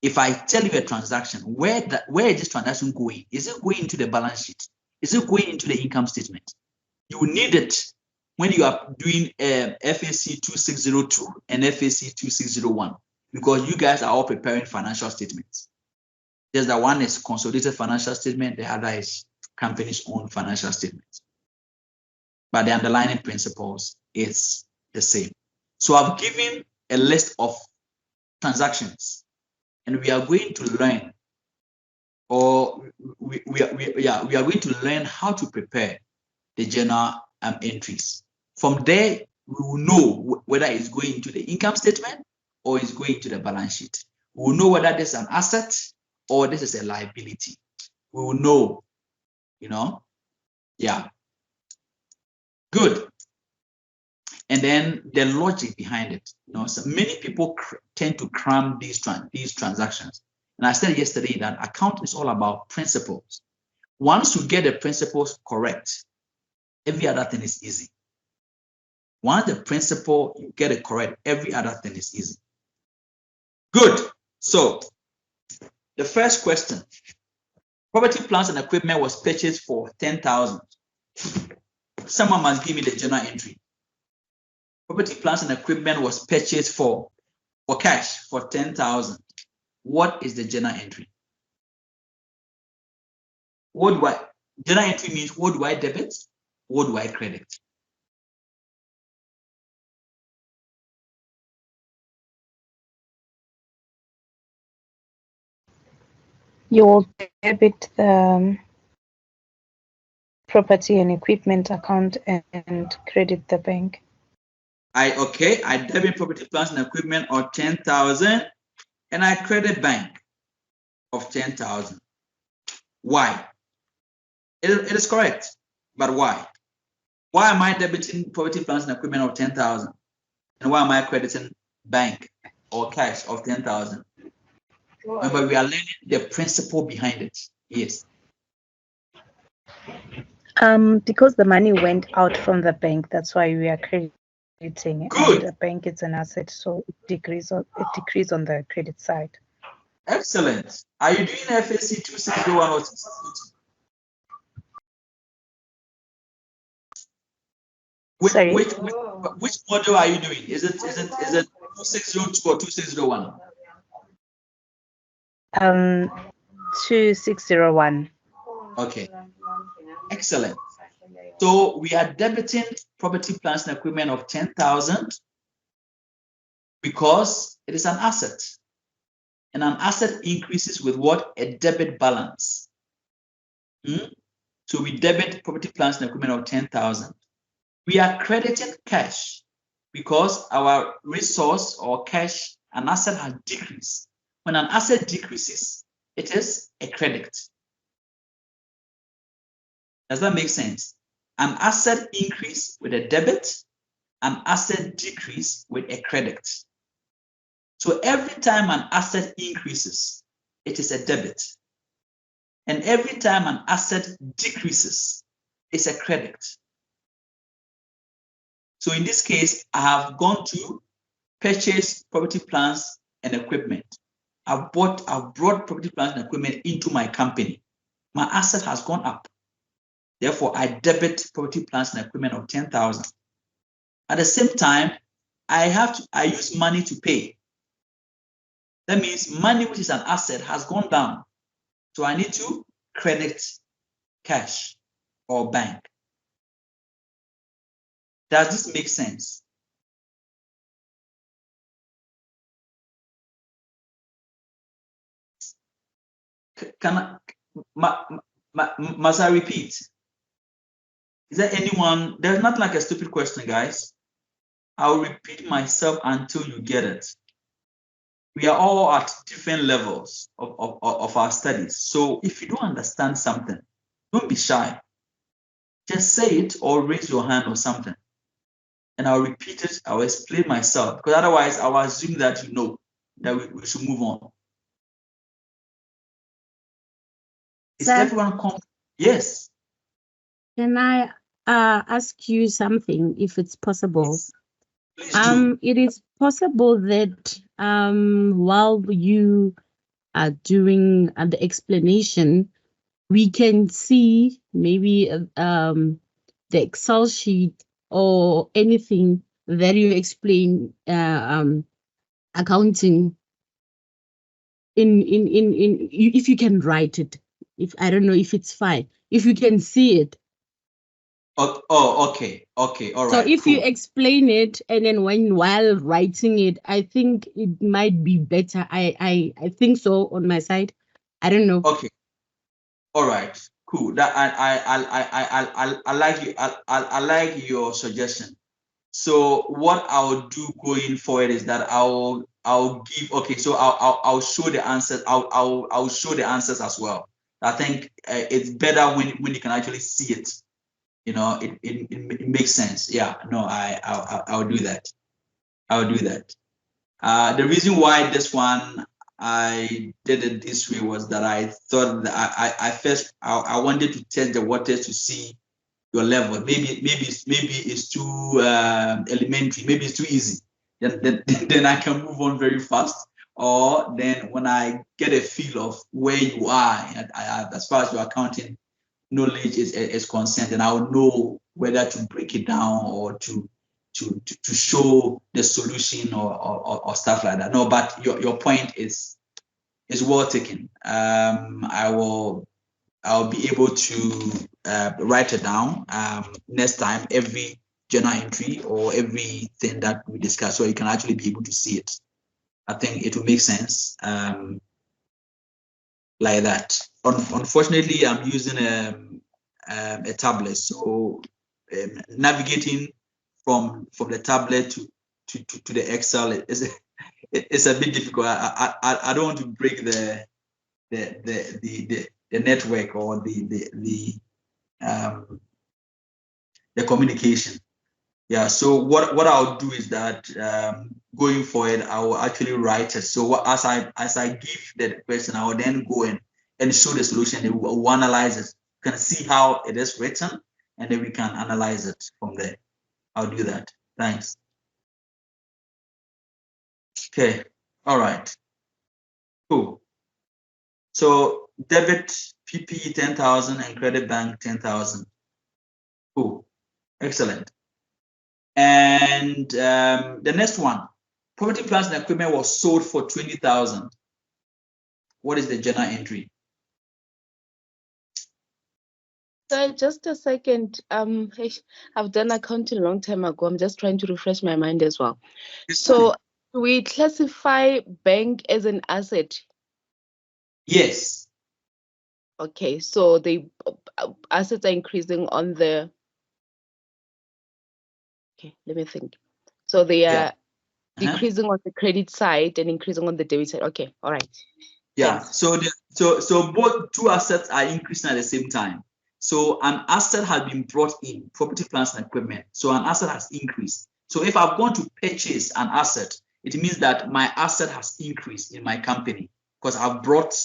If I tell you a transaction, where is this transaction going? Is it going into the balance sheet? Is it going into the income statement? You need it when you are doing FAC2602 and FAC2601, because you guys are all preparing financial statements. There's the one is consolidated financial statement, the other is company's own financial statement. But the underlying principles is the same. So I've given a list of transactions, and we are going to learn, or we are going to learn how to prepare the journal entries. From there, we will know whether it's going into the income statement or it's going to the balance sheet. We will know whether this is an asset or this is a liability. We will know, yeah. Good. And then the logic behind it. So many people tend to cram these transactions. And I said yesterday that accounting is all about principles. Once you get the principles correct, every other thing is easy. Once the principle you get it correct, every other thing is easy. Good. So the first question: property, plants, and equipment was purchased for 10,000. Someone must give me the journal entry. Property, plants, and equipment was purchased for cash for 10,000. What is the journal entry? Journal entry means what do I debit? What do I credit? You will debit the property and equipment account and credit the bank. I debit property, plants, and equipment of 10,000, and I credit bank of 10,000. Why? It is correct, but why? Why am I debiting property, plants, and equipment of 10,000? And why am I crediting bank or cash of 10,000? Remember, we are learning the principle behind it. Yes. Because the money went out from the bank, that's why we are crediting. Good. And the bank is an asset, so it decreases on the credit side. Excellent. Are you doing FAC2601 or 2602? Which module are you doing? Is it 2602 or 2601? 2601. Okay. Excellent. So we are debiting property, plants, and equipment of 10,000 because it is an asset. And an asset increases with what? A debit balance. So we debit property, plants, and equipment of 10,000. We are crediting cash because our resource or cash, an asset has decreased. When an asset decreases, it is a credit. Does that make sense? An asset increase with a debit, an asset decrease with a credit. So every time an asset increases, it is a debit. And every time an asset decreases, it's a credit. So in this case, I have gone to purchase property, plants, and equipment. I've brought property, plants, and equipment into my company. My asset has gone up. Therefore, I debit property, plants, and equipment of 10,000. At the same time, I use money to pay. That means money, which is an asset, has gone down. So I need to credit cash or bank. Does this make sense? Can must I repeat? Is there anyone? There's not like a stupid question, guys. I'll repeat myself until you get it. We are all at different levels of our studies. So if you don't understand something, don't be shy. Just say it or raise your hand or something. And I'll repeat it, I'll explain myself. Because otherwise, I'll assume that you know that we should move on. Is everyone comfortable? Yes. Can I ask you something, if it's possible? Please do. It is possible that while you are doing the explanation, we can see maybe the Excel sheet or anything that you explain accounting in if you can write it. If I don't know if it's fine, if you can see it. Oh, okay, all right. So if you explain it and then while writing it, I think it might be better. I think so on my side. I don't know. Okay, all right, cool. That I like you. I like your suggestion. So what I'll do going forward is that I'll give. Okay, so I'll show the answers. I'll show the answers as well. I think it's better when you can actually see it. You know, it makes sense. Yeah, no, I'll do that. I'll do that. The reason why this one I did it this way was that I thought that I wanted to test the waters to see your level. Maybe it's too elementary. Maybe it's too easy. Then I can move on very fast. Or then when I get a feel of where you are as far as your accounting knowledge is concerned, and I'll know whether to break it down or to show the solution or stuff like that. No, but your point is well taken. I'll be able to write it down next time, every journal entry or everything that we discuss, so you can actually be able to see it. I think it will make sense like that. Unfortunately, I'm using a tablet, so navigating from the tablet to the Excel is a bit difficult. I don't want to break the network or the communication. Yeah. So what I'll do is that going forward, I will actually write it. So as I give the question, I will then go and show the solution. And we'll analyze it. You can see how it is written, and then we can analyze it from there. I'll do that. Thanks. Okay. All right. Cool. So debit PP 10,000 and credit bank 10,000. Cool. Excellent. And the next one, property, plants and equipment was sold for 20,000. What is the journal entry? So just a second. I've done accounting a long time ago. I'm just trying to refresh my mind as well. So we classify bank as an asset. Yes. Okay, so the assets are increasing on the. Okay, let me think. So they are decreasing on the credit side and increasing on the debit side. Okay, all right. Yeah. Thanks. So both two assets are increasing at the same time. So an asset has been brought in, property, plants and equipment. So an asset has increased. So if I've gone to purchase an asset, it means that my asset has increased in my company because I've brought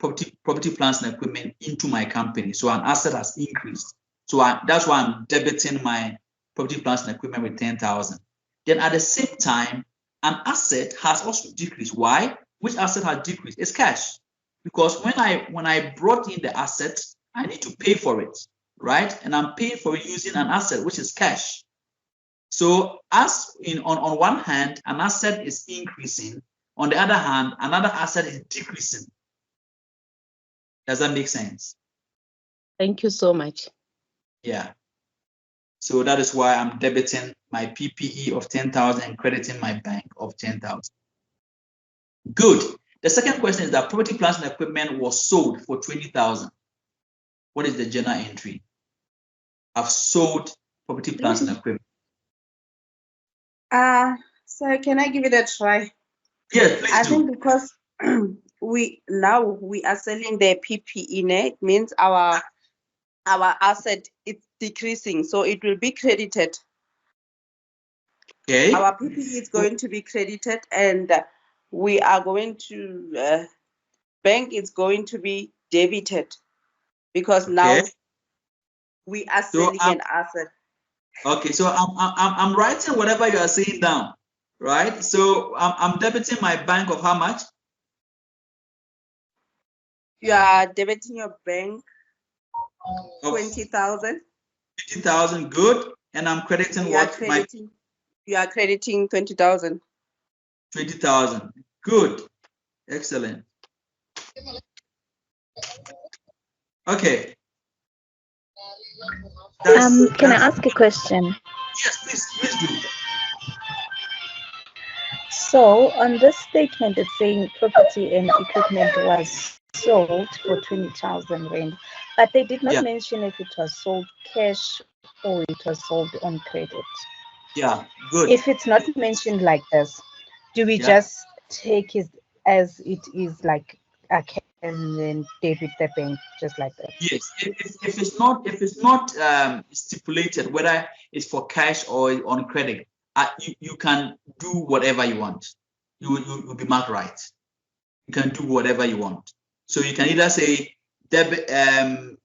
property, plants and equipment into my company. So an asset has increased. So that's why I'm debiting my property, plants and equipment with 10,000. Then at the same time, an asset has also decreased. Why? Which asset has decreased? It's cash. Because when I brought in the asset, I need to pay for it, right? And I'm paying for it using an asset, which is cash. So on one hand, an asset is increasing. On the other hand, another asset is decreasing. Does that make sense? Thank you so much. Yeah. So that is why I'm debiting my PPE of 10,000 and crediting my bank of 10,000. Good. The second question is that property, plants, and equipment was sold for 20,000. What is the journal entry? I've sold property, plants, and equipment. So can I give it a try? Yes, please I do. think because we are selling the PPE, it means our asset is decreasing, so it will be credited. Okay. Our PPE is going to be credited, and we are going to bank is going to be debited because now we are selling an asset. Okay, so I'm writing whatever you are saying down, right? So I'm debiting my bank of how much? You are debiting your bank 20,000. 50,000, good. And I'm crediting what? You are crediting 20,000. 20,000, good, excellent. Okay. Can I ask a question? Yes, please do. So on this statement, it's saying property and equipment was sold for 20,000 rand, but they did not mention if it was sold cash or it was sold on credit. Yeah, good. If it's not mentioned like this, do we just take it as it is, like a cash and then debit the bank just like that? Yes, if it's not stipulated whether it's for cash or on credit, you can do whatever you want. You'll be marked right. You can do whatever you want. So you can either say debit.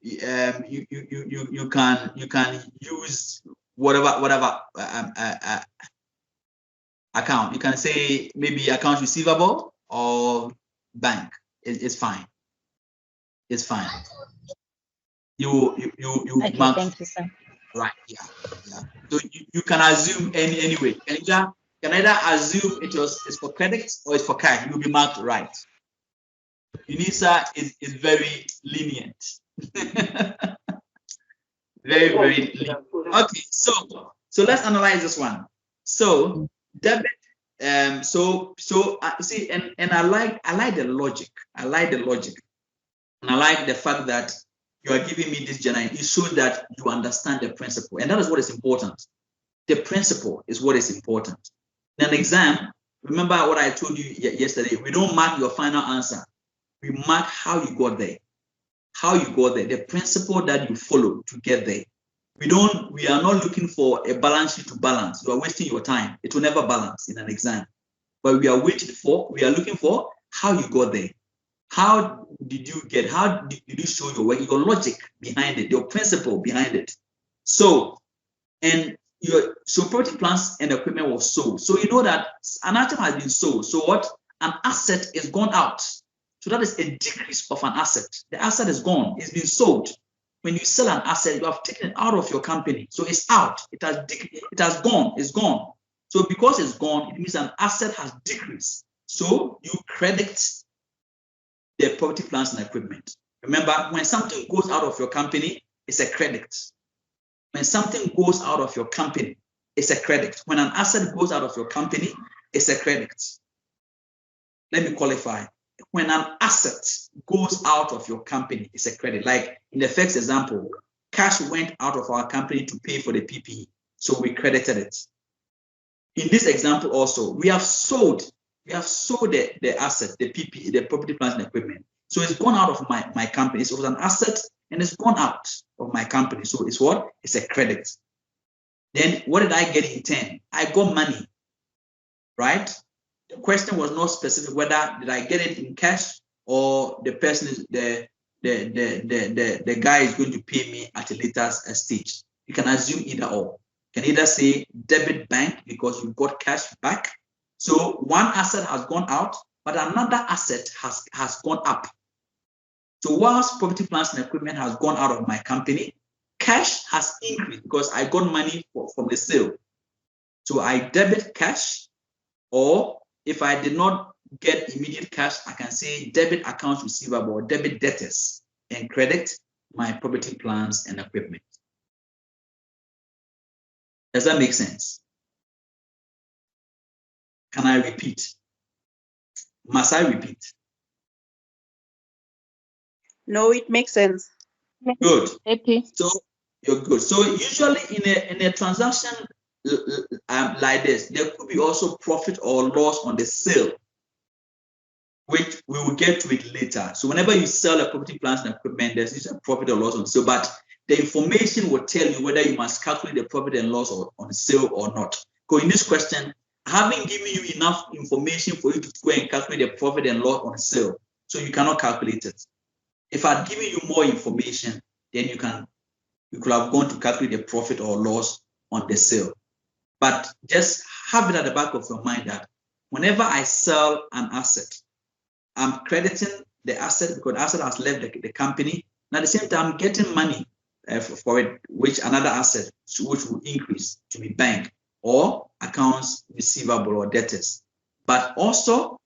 You can use whatever account. You can say maybe account receivable or bank. It's fine. It's fine. You okay, mark, thank you, sir. Right, yeah. So you can assume anyway. You can either assume it's for credit or it's for cash. You'll be marked right. UNISA is very lenient. very lenient. Okay, so let's analyze this one. So debit. See, and I like the logic. I like the logic. And I like the fact that you are giving me this journal. It shows that you understand the principle. And that is what is important. The principle is what is important. In an exam, remember what I told you yesterday, we don't mark your final answer. We mark how you got there. How you got there, the principle that you follow to get there. We are not looking for a balance sheet to balance. You are wasting your time. It will never balance in an exam. But we are looking for how you got there. How did you show your work, your logic behind it, your principle behind it? So property, plants, and equipment was sold. So you know that an item has been sold. So what? An asset is gone out. So that is a decrease of an asset. The asset is gone. It's been sold. When you sell an asset, you have taken it out of your company. So it's out. It has gone. It's gone. So because it's gone, it means an asset has decreased. So you credit the property, plants, and equipment. Remember, when something goes out of your company, it's a credit. When something goes out of your company, it's a credit. When an asset goes out of your company, it's a credit. Let me qualify. When an asset goes out of your company, it's a credit. Like in the first example, cash went out of our company to pay for the PPE, so we credited it. In this example also, we have sold the asset, the PPE, the property, plants, and equipment. So it's gone out of my company. So it was an asset and it's gone out of my company. So it's what? It's a credit. Then what did I get in turn? I got money, right? The question was not specific whether did I get it in cash or the person is the guy is going to pay me at a later stage. You can assume either or. You can either say debit bank because you got cash back. So one asset has gone out, but another asset has gone up. So whilst property, plants, and equipment has gone out of my company, cash has increased because I got money from the sale. So I debit cash, or if I did not get immediate cash, I can say debit accounts receivable or debit debtors. and credit my property, plants, and equipment. Does that make sense? Can I repeat? Must I repeat? No, it makes sense. Good. Happy. So you're good. So usually in a transaction like this, there could be also profit or loss on the sale, which we will get to it later. So whenever you sell a property, plants, and equipment, there's usually a profit or loss on sale, but the information will tell you whether you must calculate the profit and loss on sale or not. Because in this question, I haven't given you enough information for you to go and calculate the profit and loss on sale, so you cannot calculate it. If I'd given you more information, then you could have gone to calculate the profit or loss on the sale. But just have it at the back of your mind that whenever I sell an asset, I'm crediting the asset because the asset has left the company. And at the same time, I'm getting money for it, which another asset, which will increase to be bank or accounts receivable or debtors. But also,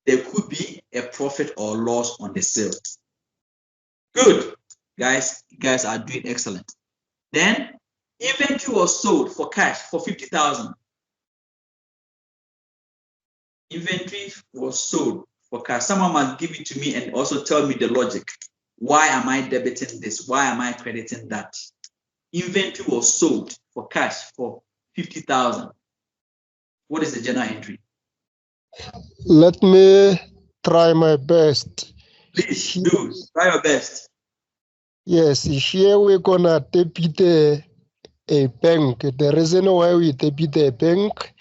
there could be a profit or loss on the sale. Good. Guys are doing excellent. Then, inventory was sold for cash for 50,000. Inventory was sold for cash. Someone must give it to me and also tell me the logic. Why am I debiting this? Why am I crediting that? Inventory was sold for cash for 50,000. What is the journal entry? Let me try my best. Please do. Try your best. Yes, here we're gonna debit a bank. The reason why we debit a bank,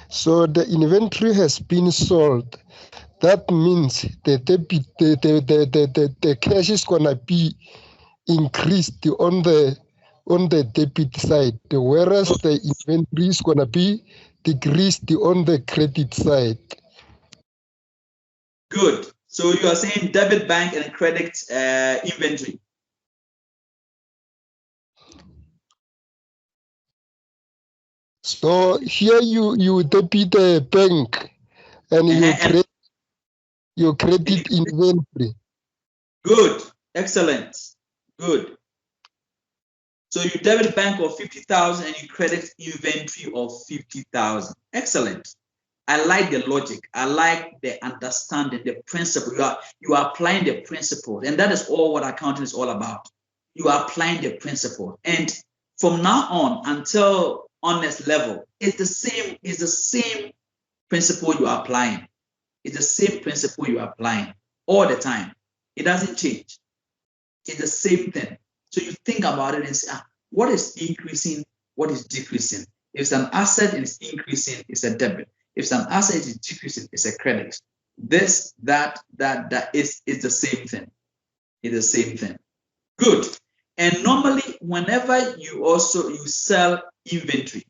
so the inventory has been sold. That means the debit, the cash is gonna be increased on the debit side, whereas the inventory is gonna be decreased on the credit side. Good. So you are saying debit bank and credit inventory. So here you debit the bank and you credit inventory. Good. Excellent. Good. So you debit bank of 50,000 and you credit inventory of 50,000. Excellent. I like the logic. I like the understanding, the principle. You are applying the principle, and that is all what accounting is all about. You are applying the principle, and from now on until honest level, it's the same principle you are applying. It's the same principle you are applying all the time. It doesn't change. It's the same thing. So you think about it and say, what is increasing? What is decreasing? If it's an asset and it's increasing, it's a debit. If it's an asset is decreasing, it's a credit. This, that is the same thing. It's the same thing. Good. And normally, whenever you sell inventory,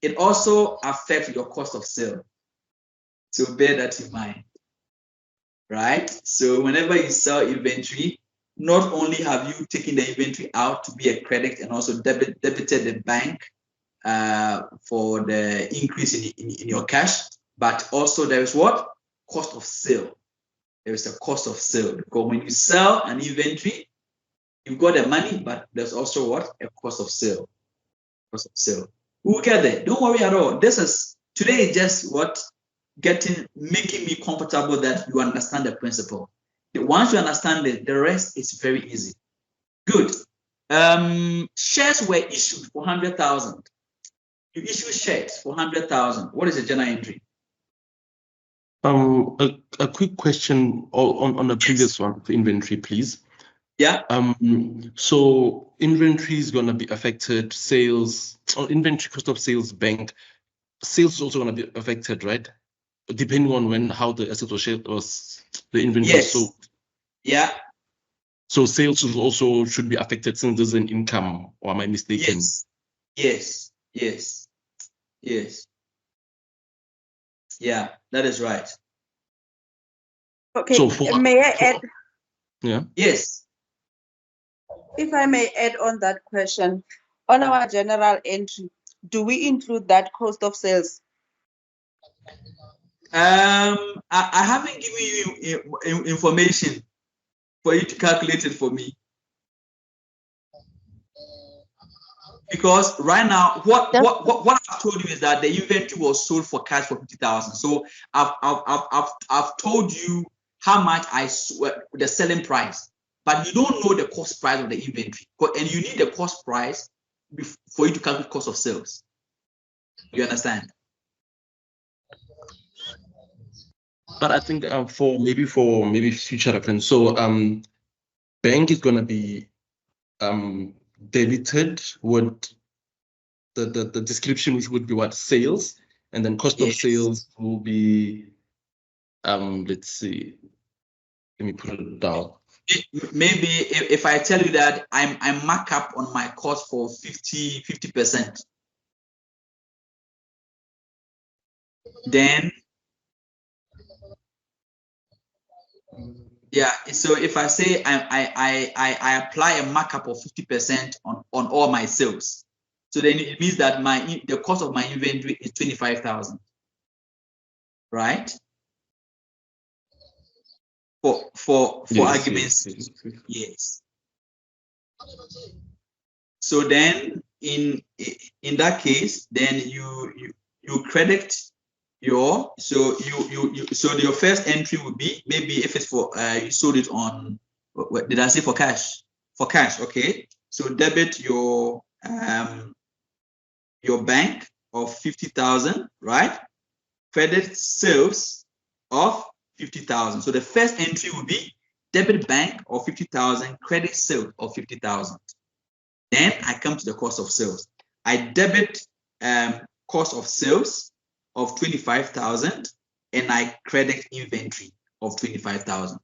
it also affects your cost of sale. So bear that in mind. Right? So whenever you sell inventory, not only have you taken the inventory out to be a credit and also debited the bank for the increase in your cash, but also there is what? Cost of sale. There is a cost of sale. Because when you sell an inventory, you've got the money, but there's also what? A cost of sale. Cost of sale. We'll get there. Don't worry at all. Today is just what? Making me comfortable that you understand the principle. Once you understand it, the rest is very easy. Good. Shares were issued for 100,000. You issue shares for 100,000. What is the journal entry? A quick question on the previous one, the inventory, please. Yeah. So inventory is going to be affected. Sales or inventory cost of sales bank. Sales is also going to be affected, right? Depending on how the asset was the inventory. Yes. So yeah. So sales also should be affected since there's an income, or am I mistaken? Yes. Yeah, that is right. Okay, So may I add? Yeah. Yes. If I may add on that question, on our general entry, do we include that cost of sales? I haven't given you information for you to calculate it for me. Because right now, what I've told you is that the inventory was sold for cash for 50,000. So I've told you how much the selling price, but you don't know the cost price of the inventory, and you need the cost price for you to calculate cost of sales. You understand? But I think for maybe future reference, so bank is gonna be debited with the description, which would be what, sales, and then cost of sales will be let's see, let me put it down. Maybe if I tell you that I mark up on my cost for 50%, then yeah. So if I say I apply a markup of 50% on all my sales, so then it means that the cost of my inventory is 25,000, right? For arguments, yes. So then in that case, then you credit your so your first entry would be, maybe if it's for you sold it on, what did I say, for cash? For cash, okay. So debit your bank of 50,000, right? Credit sales of 50,000. So the first entry will be debit bank of 50,000, credit sales of 50,000. Then I come to the cost of sales. I debit cost of sales of 25,000, and I credit inventory of 25,000.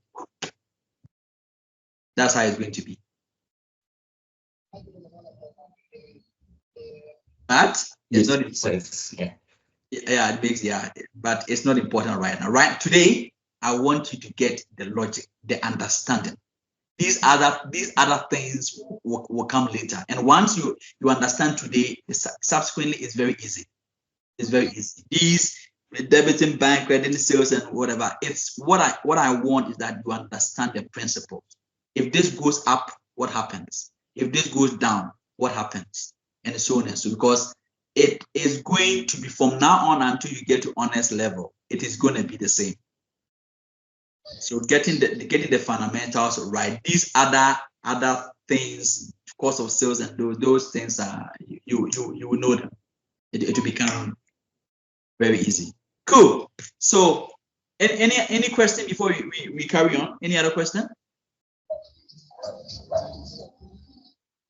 That's how it's going to be. But it's not important. Yeah, it makes, but it's not important right now. Right today, I want you to get the logic, the understanding. These other things will come later. And once you understand today, subsequently it's very easy. It's very easy. These debiting bank, credit sales, and whatever. It's what I want is that you understand the principle. If this goes up, what happens? If this goes down, what happens? And so on and so, because it is going to be, from now on until you get to honest level, it is going to be the same. So getting the fundamentals right. These other things, cost of sales, and those things are you will know them. It will become very easy. Cool. So any question before we carry on? Any other question?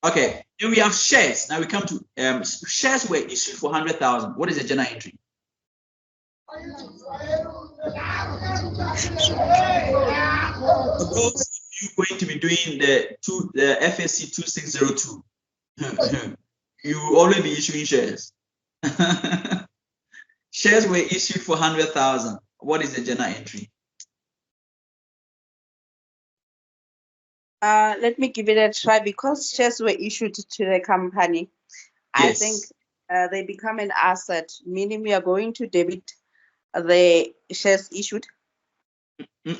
Okay. Then we have shares. Now we come to shares were issued for 100,000. What is the journal entry? For those you going to be doing the FAC2602, you will already be issuing shares. Shares were issued for 100,000. What is the journal entry? Let me give it a try. Because shares were issued to the company, yes. I think they become an asset, meaning we are going to debit the shares issued. It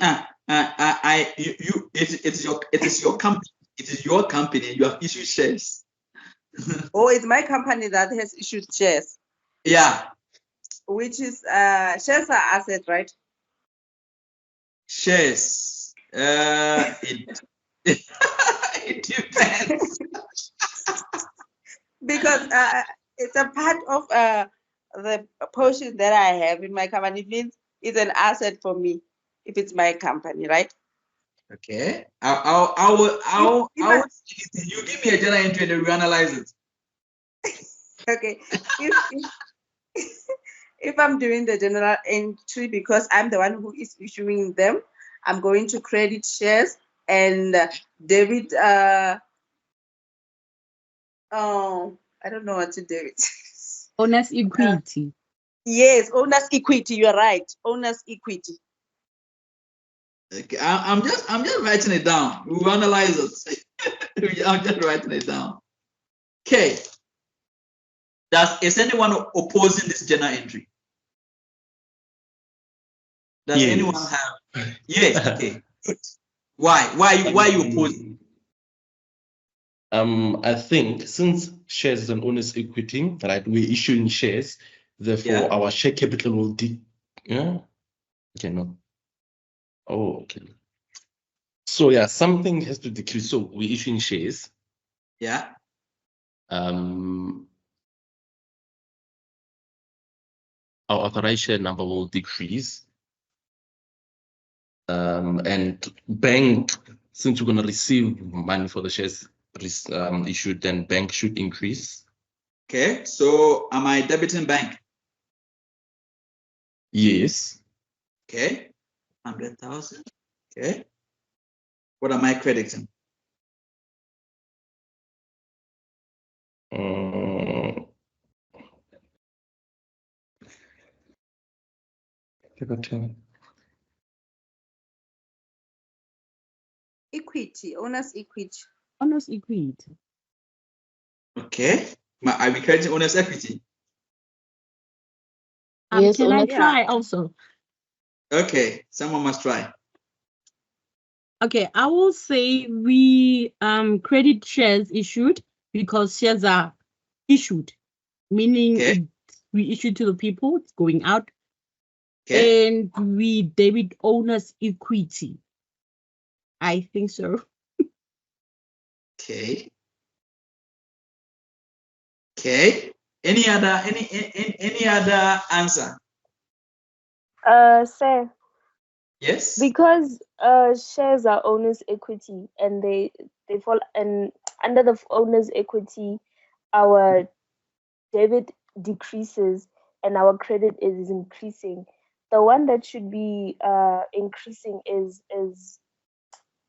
is your company. It is your company. You have issued shares. Oh, it's my company that has issued shares. Yeah. Which is shares are assets, right? Shares. It depends. Because it's a part of the portion that I have in my company. It means it's an asset for me if it's my company, right? Okay. You give me a journal entry and then we analyze it. Okay. If I'm doing the general entry, because I'm the one who is issuing them, I'm going to credit shares and debit. I don't know what to debit. Owner's equity. Yes, owner's equity. You're right. Owner's equity. Okay, I'm just writing it down. We'll analyze it. I'm just writing it down. Okay. Is anyone opposing this journal entry? Does anyone have? Yes. Okay. Good. Why you oppose? I think since shares is an owner's equity, right? We're issuing shares, therefore our share capital will okay, no. Oh, okay. So yeah, something has to decrease. So we're issuing shares. Yeah. Our authorized share number will decrease. And bank, since we're going to receive money for the shares issued, then bank should increase. Okay, so am I debiting bank? Yes. Okay, 100,000. Okay, what am I crediting? Equity, owner's equity. Owner's equity. Okay, are we crediting owner's equity? Yes, can I try also? Okay, someone must try. Okay, I will say we credit shares issued because shares are issued, meaning we issue to the people, it's going out. Okay. And we debit owner's equity. I think so. Okay. Okay. Any other answer? Sir. Yes. Because shares are owner's equity, and they fall, and under the owner's equity, our debit decreases and our credit is increasing. The one that should be increasing is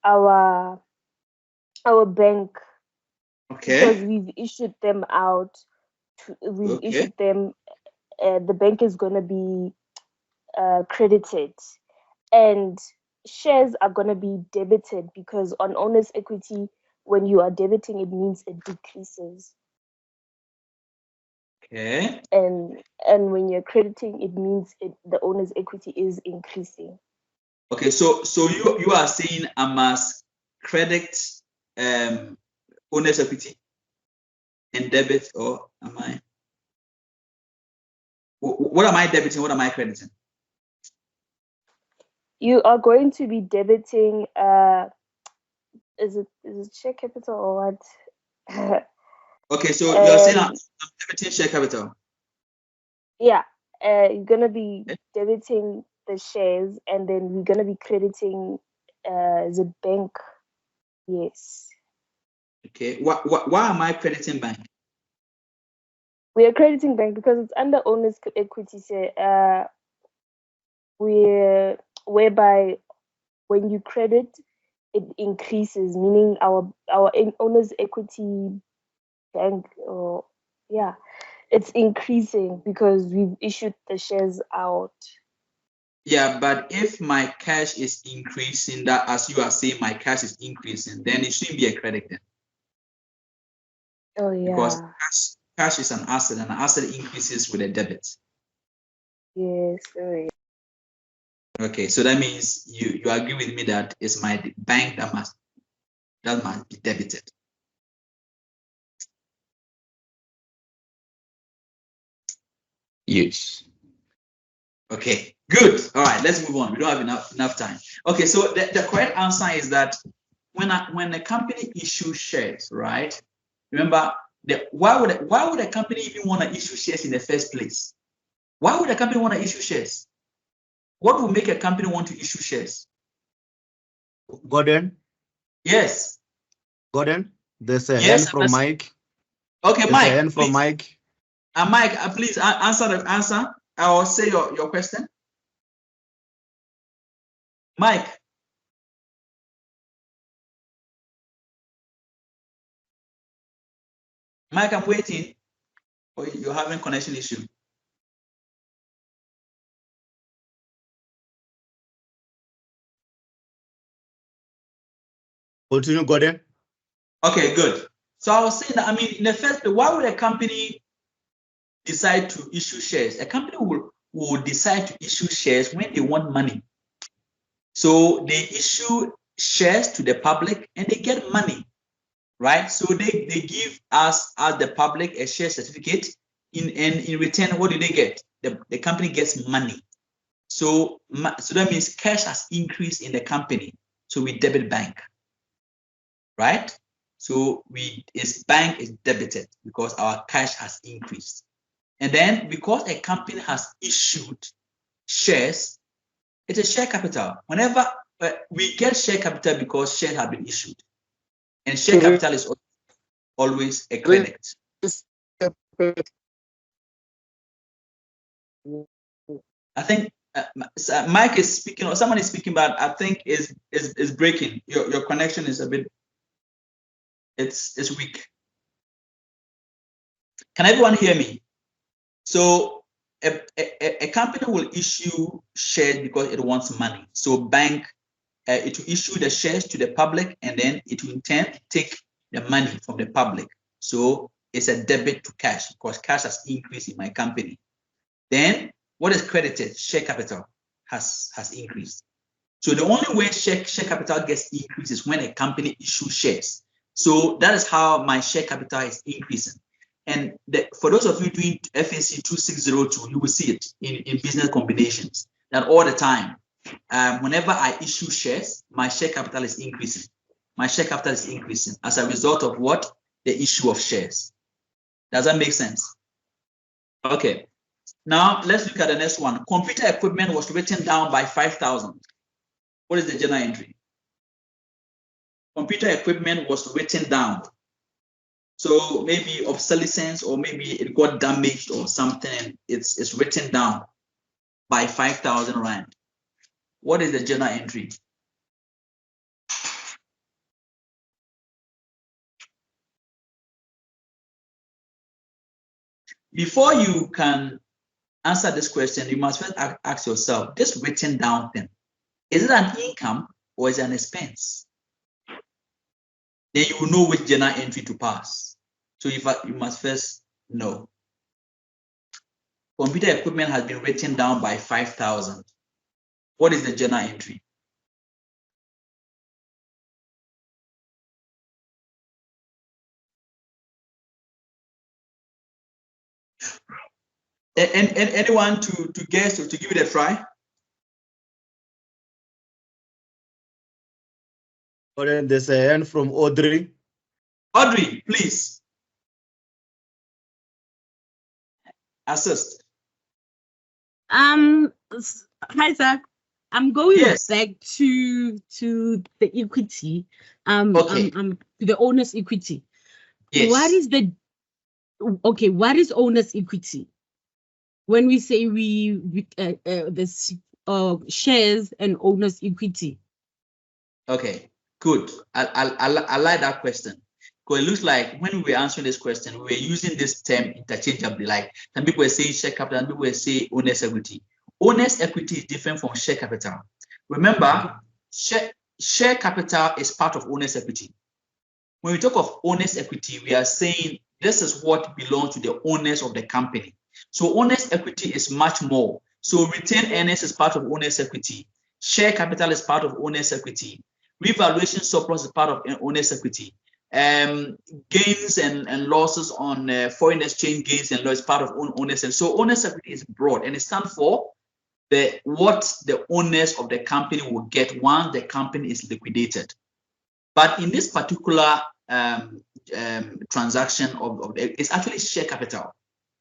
our bank. Okay. Because we've issued them out. Issued them. The bank is going to be credited, and shares are going to be debited, because on owner's equity, when you are debiting, it means it decreases. Okay. And when you're crediting, it means the owner's equity is increasing. Okay, so you are saying I must credit owner's equity and debit, or am I? What am I debiting? What am I crediting? You are going to be debiting. Is it share capital or what? Okay, so you're saying I'm debiting share capital. Yeah, you're gonna be debiting the shares, and then we're gonna be crediting the bank. Yes. Okay. Why am I crediting bank? We are crediting bank because it's under owner's equity. Whereby when you credit, it increases, meaning our owner's equity bank, or it's increasing because we've issued the shares out. Yeah, but if my cash is increasing, that as you are saying, my cash is increasing, then it shouldn't be a credit then. Oh yeah. Because cash is an asset, and an asset increases with a debit. Yes. Oh yeah. Okay, so that means you agree with me that it's my bank that must be debited. Yes. Okay, good. All right, let's move on. We don't have enough time. Okay, so the correct answer is that when a company issues shares, right? Remember, why would a company even want to issue shares in the first place? Why would a company want to issue shares? What would make a company want to issue shares? Gordon? Yes. Gordon, there's a hand from Mike. Okay, there's Mike. A hand from please. Mike. Mike, please answer. I'll say your question. Mike. Mike, I'm waiting. Oh, you're having connection issue. Continue, Gordon. Okay, good. So I was saying that, I mean, in the first place, why would a company decide to issue shares? A company will decide to issue shares when they want money. So they issue shares to the public and they get money, right? So they give us as the public a share certificate, and in return, what do they get? The company gets money. So that means cash has increased in the company. So we debit bank, right? So bank is debited because our cash has increased. And then because a company has issued shares, it's a share capital. Whenever we get share capital because shares have been issued. And share capital is always a credit. I think Mike is speaking, or someone is speaking, but I think is breaking. Your connection is a bit, it's weak. Can everyone hear me? So a company will issue shares because it wants money. So bank, it will issue the shares to the public, and then it will in turn take the money from the public. So it's a debit to cash because cash has increased in my company. Then what is credited? Share capital has increased. So the only way share capital gets increased is when a company issues shares. So that is how my share capital is increasing. And for those of you doing FAC2602, you will see it in business combinations that all the time. Whenever I issue shares, my share capital is increasing. My share capital is increasing as a result of what? The issue of shares. Does that make sense? Okay. Now let's look at the next one. Computer equipment was written down by 5,000. What is the journal entry? Computer equipment was written down. So maybe obsolescence, or maybe it got damaged or something, and it's written down by 5,000 rand. What is the journal entry? Before you can answer this question, you must first ask yourself, this written down thing, is it an income or is it an expense? Then you will know which journal entry to pass. So you must first know. Computer equipment has been written down by 5,000. What is the journal entry? And anyone to guess or to give it a try? There's a hand from Audrey. Audrey, please. Assist. Hi, Zach. I'm going Yes. back to the equity. Okay. To the owner's equity. Yes. What is owner's equity? When we say shares and owner's equity. Okay, good. I like that question. Because it looks like when we were answering this question, we were using this term interchangeably. Like some people were saying share capital, and people were saying owner's equity. Owner's equity is different from share capital. Remember, share capital is part of owner's equity. When we talk of owner's equity, we are saying this is what belongs to the owners of the company. So owner's equity is much more. So retained earnings is part of owner's equity. Share capital is part of owner's equity. Revaluation surplus is part of owner's equity. Gains and losses on foreign exchange gains and losses is part of owner's equity. So owner's equity is broad, and it stands for what the owners of the company will get once the company is liquidated. But in this particular transaction it's actually share capital.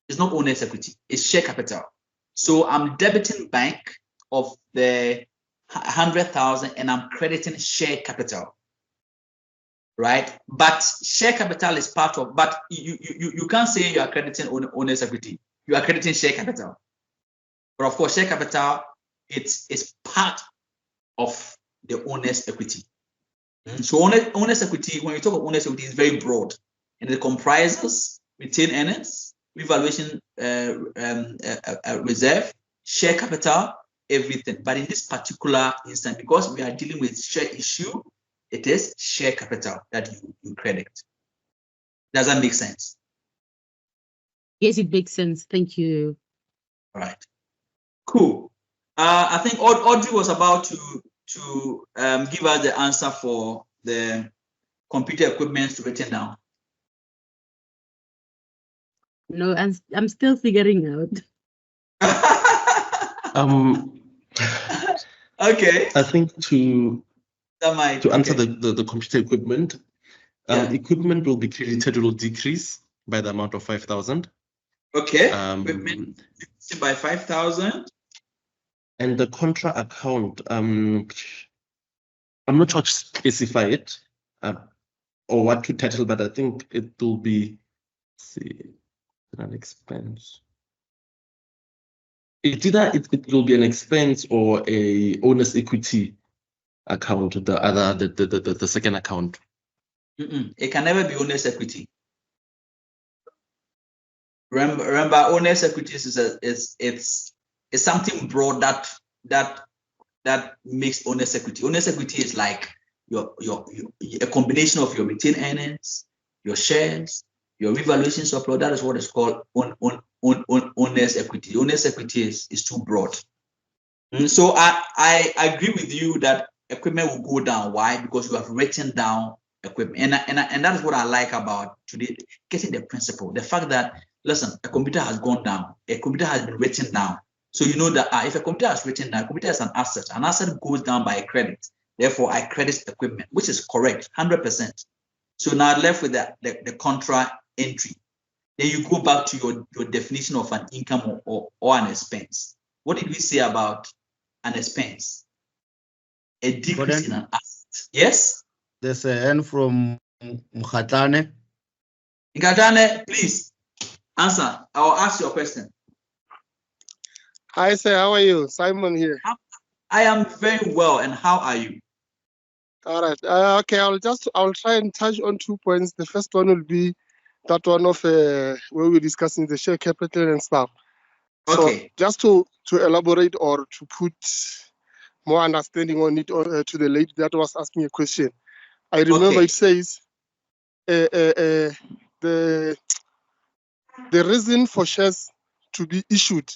It's not owner's equity, it's share capital. So I'm debiting bank of the 100,000 and I'm crediting share capital, right? But share capital is part of, but you can't say you are crediting owner's equity. You are crediting share capital. But of course, share capital, it's part of the owner's equity. So owner's equity, when we talk about owner's equity, is very broad, and it comprises retained earnings, revaluation reserve, share capital, everything. But in this particular instance, because we are dealing with share issue, it is share capital that you credit. Does that make sense? Yes, it makes sense. Thank you. All right. Cool. I think Audrey was about to give us the answer for the computer equipment written down? No, I'm still figuring out. Okay. I think to answer the computer equipment, equipment will be credited, will decrease by the amount of 5,000. Okay. Equipment by 5,000. And the contra account, I'm not sure to specify it or what to title, but I think it will be, an expense. It's either it will be an expense or a owner's equity account, the second account. It can never be owner's equity. Remember, owner's equity is something broad that makes owner's equity. Owner's equity is like your a combination of your retained earnings, your shares, your revaluations of law. That is what is called owner's equity. Owner's equity is too broad. So I agree with you that equipment will go down. Why? Because you have written down equipment, and that is what I like about today, getting the principle, the fact that, listen, a computer has gone down, a computer has been written down. So you know that if a computer has written down, a computer is an asset goes down by a credit. Therefore, I credit equipment, which is correct, 100%. So now left with the contra entry. Then you go back to your definition of an income or an expense. What did we say about an expense? A decrease in an asset. Yes? There's a hand from Mkhatane. Mkhatane, please answer. I'll ask your question. Hi, sir. How are you? Simon here. I am very well. And how are you? All right. Okay. I'll try and touch on 2 points. The first one will be that one of where we're discussing the share capital and stuff. Okay. So just to elaborate or to put more understanding on it to the lady that was asking a question. I remember it says the reason for shares to be issued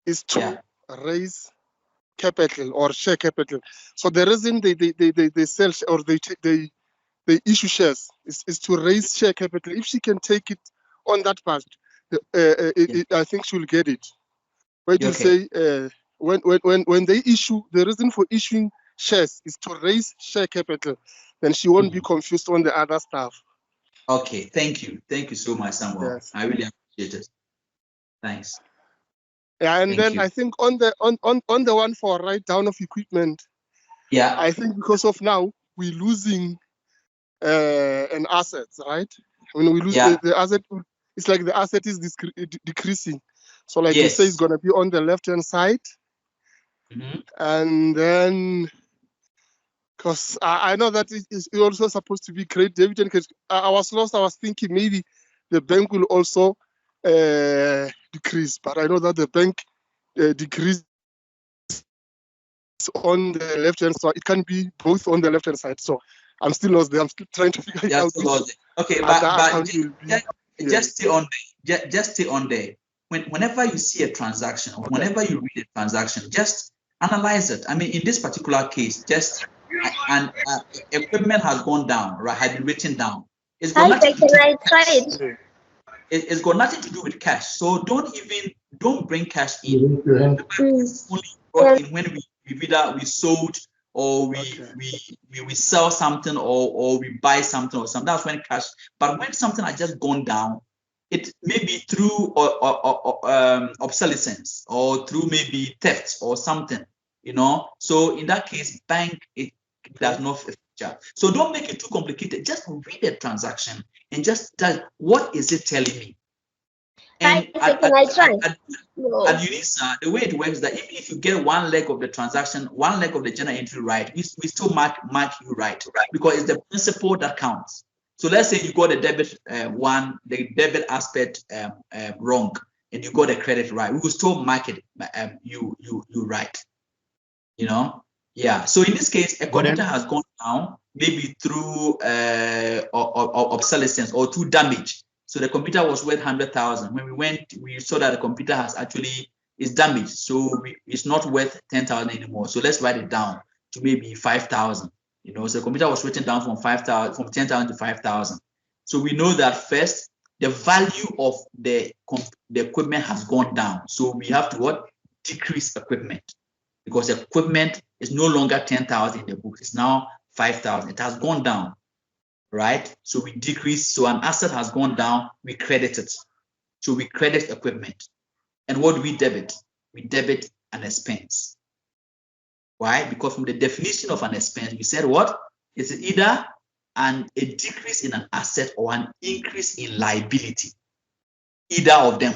is to raise capital or share capital. So the reason they sell or they issue shares is to raise share capital. If she can take it on that part, I think she'll get it. Where you say when they issue, the reason for issuing shares is to raise share capital, then she won't be confused on the other stuff. Okay, thank you so much, Samuel. Yes. I really appreciate it. Thanks. Yeah, and then I think on the one for write down of equipment, I think because of now we're losing an asset, right? When we lose the asset, it's like the asset is decreasing. So like you say, it's gonna be on the left-hand side. And then because I know that it's also supposed to be great dividend, because I was lost. I was thinking maybe the bank will also decrease, but I know that the bank decrease on the left hand side. It can be both on the left hand side. So I'm still lost there. I'm still trying to figure it out. Okay, but just stay on there. Just stay on there. Whenever you see a transaction, whenever you read a transaction, just analyze it. I mean, in this particular case, equipment has gone down, right? Has been written down. It's got nothing to do with cash. So don't bring cash in. Only brought in when we sold or we sell something or we buy something or something. That's when cash. But when something has just gone down, it may be through obsolescence or through maybe theft or something, you know. So in that case, bank it does not feature. So don't make it too complicated. Just read the transaction and just tell what is it telling me. And at UNISA, the way it works is that even if you get one leg of the transaction, one leg of the journal entry right, we still mark you right, because it's the principle that counts. So let's say you got the debit the debit aspect wrong, and you got the credit right. We will still mark it you right. You know, yeah. So in this case, a computer has gone down maybe through obsolescence or through damage. So the computer was worth 100,000. When we went, we saw that the computer is damaged. So it's not worth 10,000 anymore. So let's write it down. to maybe 5,000. You know, so the computer was written down from 5,000, from 10,000 to 5,000. So we know that first, the value of the equipment has gone down. So we have to what? Decrease equipment, because equipment is no longer 10,000 in the book. It's now 5,000. It has gone down, right? So we decrease. So an asset has gone down. We credit it. So we credit equipment. And what do we debit? We debit an expense. Why? Because from the definition of an expense, we said what? It's either a decrease in an asset or an increase in liability. Either of them.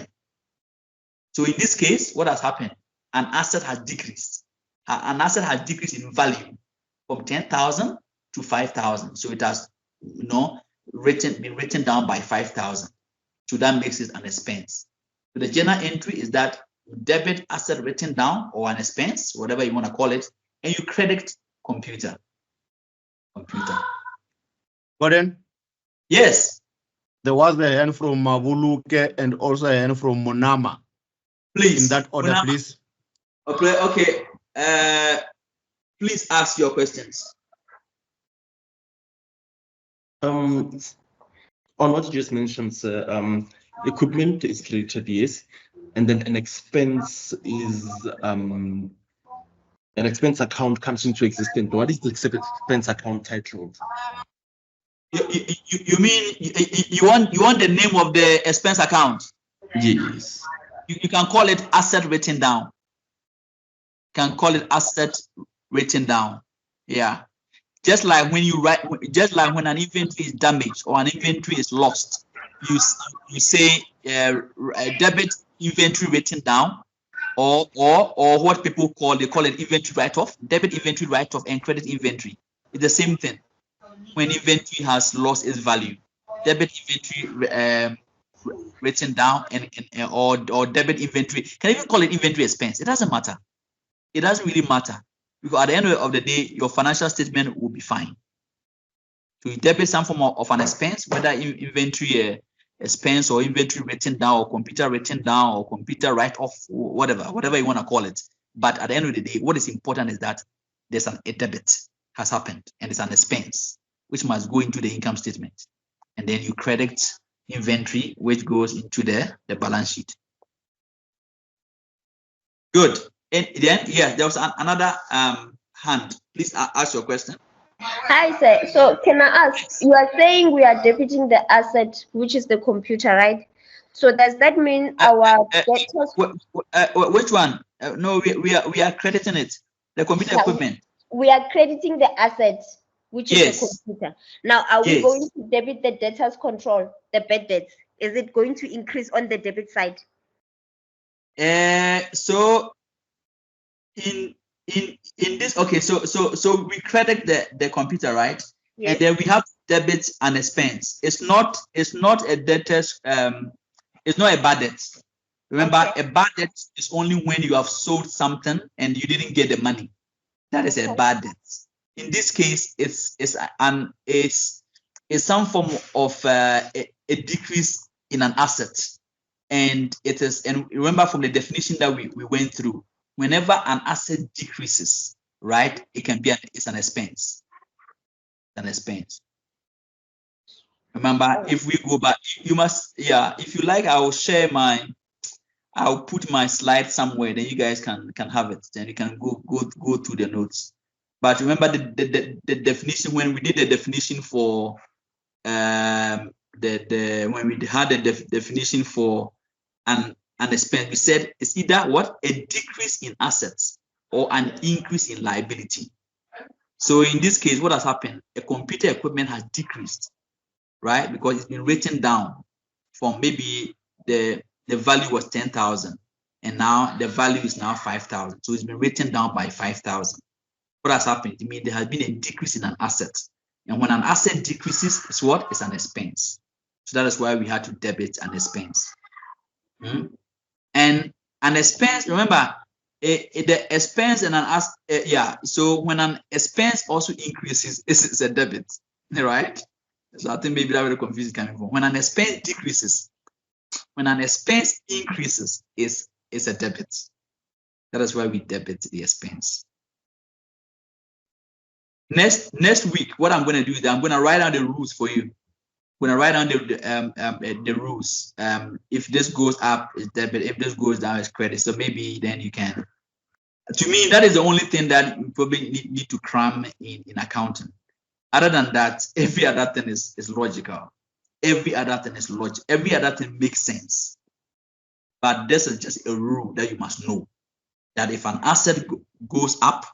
So in this case, what has happened? An asset has decreased. An asset has decreased in value from 10,000 to 5,000. So it has, you know, been written down by 5,000. So that makes it an expense. So the journal entry is that you debit asset written down or an expense, whatever you want to call it, and you credit computer. Gordon? Yes. There was a hand from Mabuluke and also a hand from Monama. Please. In that order, Monama. please. Okay. Please ask your questions. On what you just mentioned, sir, equipment is credited, yes, and then an expense is an expense account comes into existence. What is the expense account titled? You mean you want the name of the expense account? Yes. You can call it asset written down. Can call it asset written down. Yeah. Just like when you write, just like when an inventory is damaged or an inventory is lost, you say debit inventory written down, or what people call it inventory write-off, debit inventory write-off and credit inventory. It's the same thing. When inventory has lost its value, debit inventory written down or debit inventory. Can even call it inventory expense. It doesn't matter. It doesn't really matter, because at the end of the day, your financial statement will be fine. So you debit some form of an expense, whether inventory expense or inventory written down or computer written down or computer write-off, whatever you want to call it. But at the end of the day, what is important is that there's a debit has happened and it's an expense, which must go into the income statement. And then you credit inventory, which goes into the balance sheet. Good. And then, yeah, there was another hand. Please ask your question. Hi, sir. So can I ask, you are saying we are debiting the asset, which is the computer, right? So does that mean our debtors? Which one? No, we are crediting it. The computer equipment. We are crediting the asset, which is the computer. Now, are we going to debit the debtors control, the bad debts? Is it going to increase on the debit side? So in this, okay, so we credit the computer, right? Yes. And then we have debit and expense. It's not a debtors, it's not a bad debt. Remember, a bad debt is only when you have sold something and you didn't get the money. That is a bad debt. In this case, it's some form of a decrease in an asset. And it is, and remember from the definition that we went through, whenever an asset decreases, right, it can be it's an expense. An expense. Remember, if we go back, you must, yeah, if you like, I'll put my slide somewhere, then you guys can have it. Then you can go through the notes. But remember the definition, when we did the definition for when we had the definition for an expense, we said it's either what? A decrease in assets or an increase in liability. So in this case, what has happened? A computer equipment has decreased, right? Because it's been written down from maybe the value was 10,000 and now the value is now 5,000. So it's been written down by 5,000. What has happened? I mean, there has been a decrease in an asset. And when an asset decreases, it's what? It's an expense. So that is why we had to debit an expense. And an expense, remember, the expense and an asset, yeah. So when an expense also increases, it's a debit, right? So I think maybe that will confuse coming from. When an expense decreases, when an expense increases, it's a debit. That is why we debit the expense. Next week, what I'm going to do is I'm going to write down the rules for you. I'm going to write down the rules. If this goes up, it's debit. If this goes down, it's credit. So maybe then you can. To me, that is the only thing that you probably need to cram in accounting. Other than that, every other thing is logical. Every other thing is logical. Every other thing makes sense. But this is just a rule that you must know. That if an asset goes up,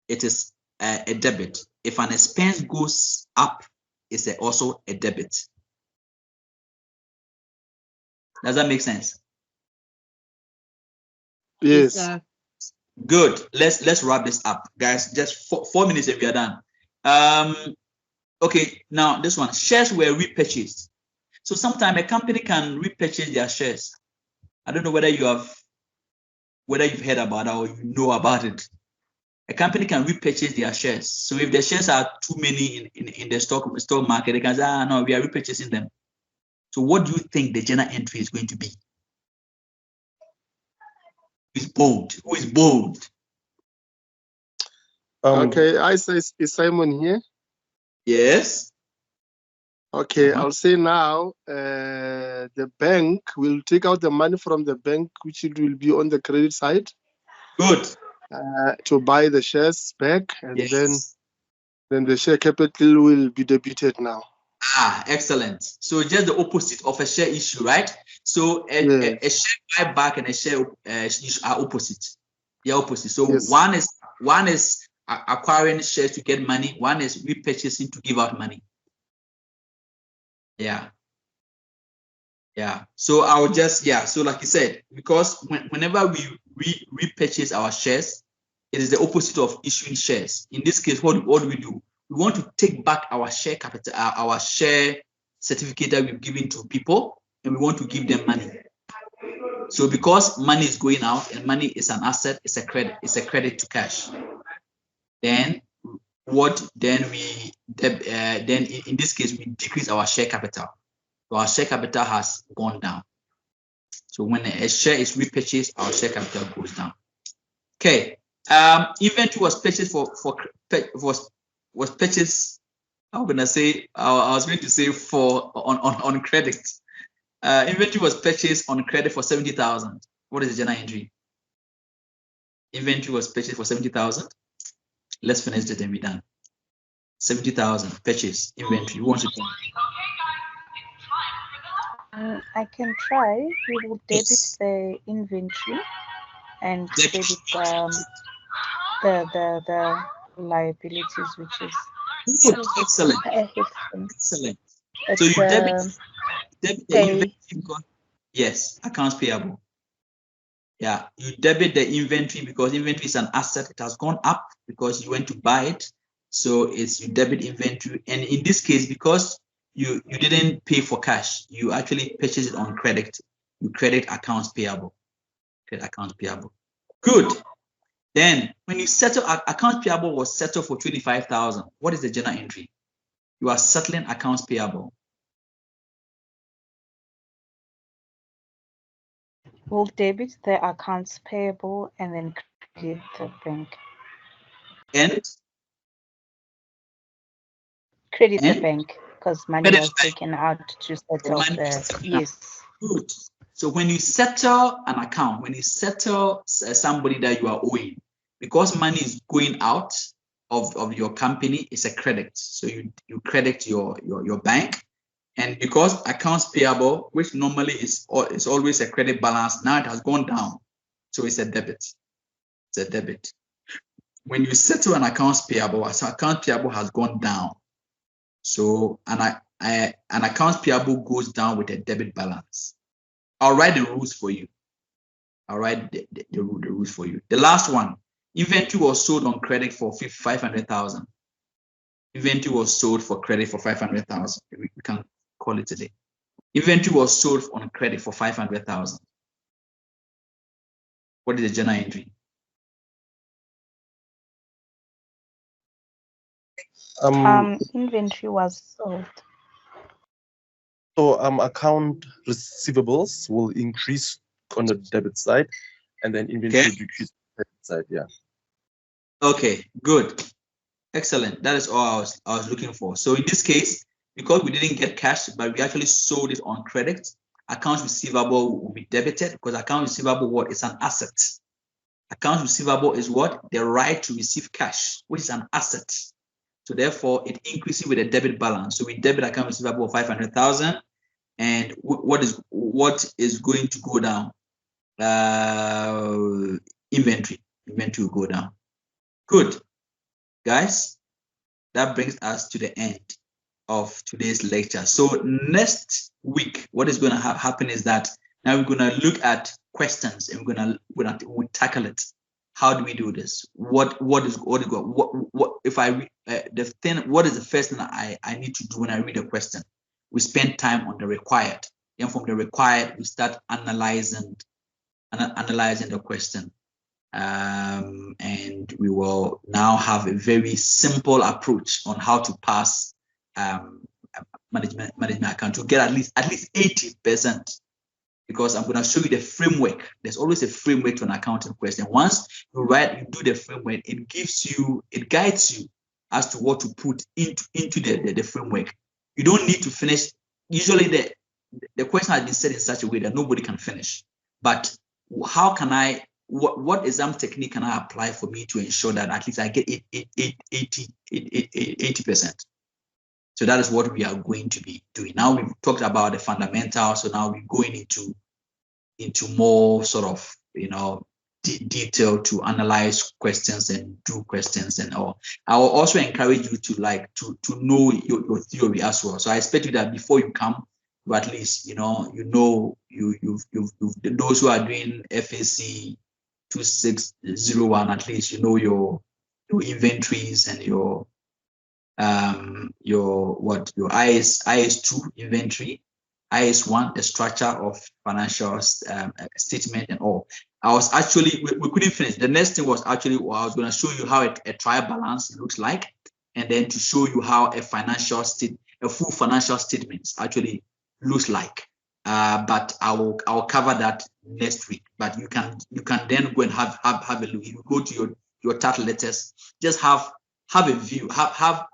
it is a debit. If an expense goes up, it's also a debit. Does that make sense? Yes. Good. Let's wrap this up, guys. Just 4 minutes if we are done. Okay, now this one. Shares were repurchased. So sometimes a company can repurchase their shares. I don't know whether you've heard about it or you know about it. A company can repurchase their shares. So if the shares are too many in the stock market, they can say, no, we are repurchasing them. So what do you think the journal entry is going to be? Who is bold? Okay, I say is Simon here? Yes. Okay, I'll say now the bank will take out the money from the bank, which it will be on the credit side. Good. To buy the shares back, and then the share capital will be debited now. Excellent. So just the opposite of a share issue, right? So a share buyback and a share issue are opposite. They're opposite. So one is acquiring shares to get money. One is repurchasing to give out money. Yeah. So I'll just So like you said, because whenever we repurchase our shares, it is the opposite of issuing shares. In this case, what do we do? We want to take back our share capital, our share certificate that we've given to people, and we want to give them money. So because money is going out and money is an asset, it's a credit to cash. Then in this case we decrease our share capital. So our share capital has gone down. So when a share is repurchased, our share capital goes down. Okay. Inventory was purchased was purchased. I was going to say on credit. Inventory was purchased on credit for 70,000. What is the journal entry? Inventory was purchased for 70,000. Let's finish it and be done. 70,000 purchase inventory. Who wants to try? I can try. We will debit the inventory and debit the liabilities, which is excellent. Excellent. So you debit the inventory because, yes, accounts payable. Yeah, you debit the inventory because inventory is an asset. It has gone up because you went to buy it. So it's you debit inventory. And in this case, because you didn't pay for cash, you actually purchase it on credit. You credit accounts payable. Credit accounts payable. Good. Then when you settle, accounts payable was settled for 25,000. What is the journal entry? You are settling accounts payable. We'll debit the accounts payable and then credit the bank. And? Credit the bank because money was taken out to settle the. Yes. Good. So when you settle an account, when you settle somebody that you are owing, because money is going out of your company, it's a credit. So you credit your bank. And because accounts payable, which normally is always a credit balance, now it has gone down. So it's a debit. It's a debit. When you settle an accounts payable, so account payable has gone down. So an accounts payable goes down with a debit balance. I'll write the rules for you. I'll write the rules for you. The last one, inventory was sold on credit for 500,000. Inventory was sold for credit for 500,000. We can call it today. Inventory was sold on credit for 500,000. What is the journal entry? Inventory was sold. So account receivables will increase on the debit side, and then inventory decrease on the credit side. Yeah. Okay, good. Excellent. That is all I was looking for. So in this case, because we didn't get cash, but we actually sold it on credit, accounts receivable will be debited, because account receivable, what is an asset? Accounts receivable is what? The right to receive cash, which is an asset. So therefore, it increases with a debit balance. So we debit account receivable of 500,000, and what is going to go down? Inventory will go down. Good. Guys, that brings us to the end of today's lecture. So next week, what is going to happen is that now we're going to look at questions, and we'll tackle it. How do we do this? What is if I read the thing? What is the first thing I need to do when I read a question? We spend time on the required, and from the required we start analyzing the question. And we will now have a very simple approach on how to pass management account to get at least 80%, because I'm going to show you the framework. There's always a framework to an accounting question. Once you do the framework, it guides you as to what to put into the framework. You don't need to finish. Usually the question has been set in such a way that nobody can finish. But how can I? What exam technique can I apply for me to ensure that at least I get 80%? So that is what we are going to be doing. Now we've talked about the fundamentals, so now we're going into more sort of, detail to analyze questions and do questions and all. I will also encourage you to know your theory as well. So I expect you that before you come, you at least those who are doing FAC2601, at least your inventories and your IS2 inventory, IS1, the structure of financial statement and all. We couldn't finish. The next thing was actually, I was going to show you how a trial balance looks like, and then to show you how a full financial statement actually looks like. But I will cover that next week. But you can then go and have a look. You go to your title letters, just have a view,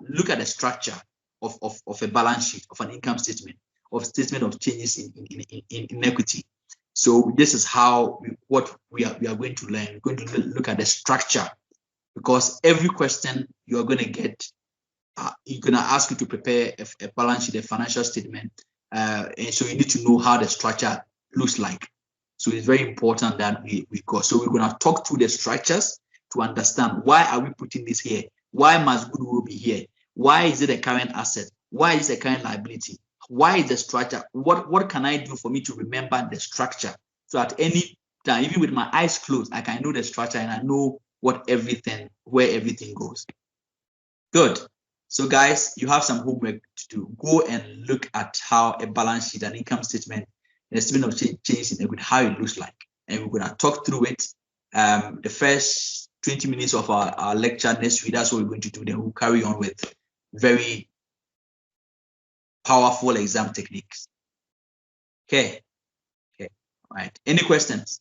look at the structure of a balance sheet, of an income statement, of statement of changes in equity. So this is how we are going to learn. We're going to look at the structure, because every question you are going to get, you're going to ask you to prepare a balance sheet, a financial statement, and so you need to know how the structure looks like. So it's very important that we go. So we're going to talk through the structures to understand, why are we putting this here? Why must goodwill be here? Why is it a current asset? Why is it a current liability? Why is the structure? What can I do for me to remember the structure? So at any time, even with my eyes closed, I can know the structure and I know where everything goes. Good. So guys, you have some homework to do. Go and look at how a balance sheet, an income statement, and a statement of changes in equity, how it looks like. And we're going to talk through it. The first 20 minutes of our lecture next week, that's what we're going to do. Then we'll carry on with very powerful exam techniques. Okay. All right. Any questions?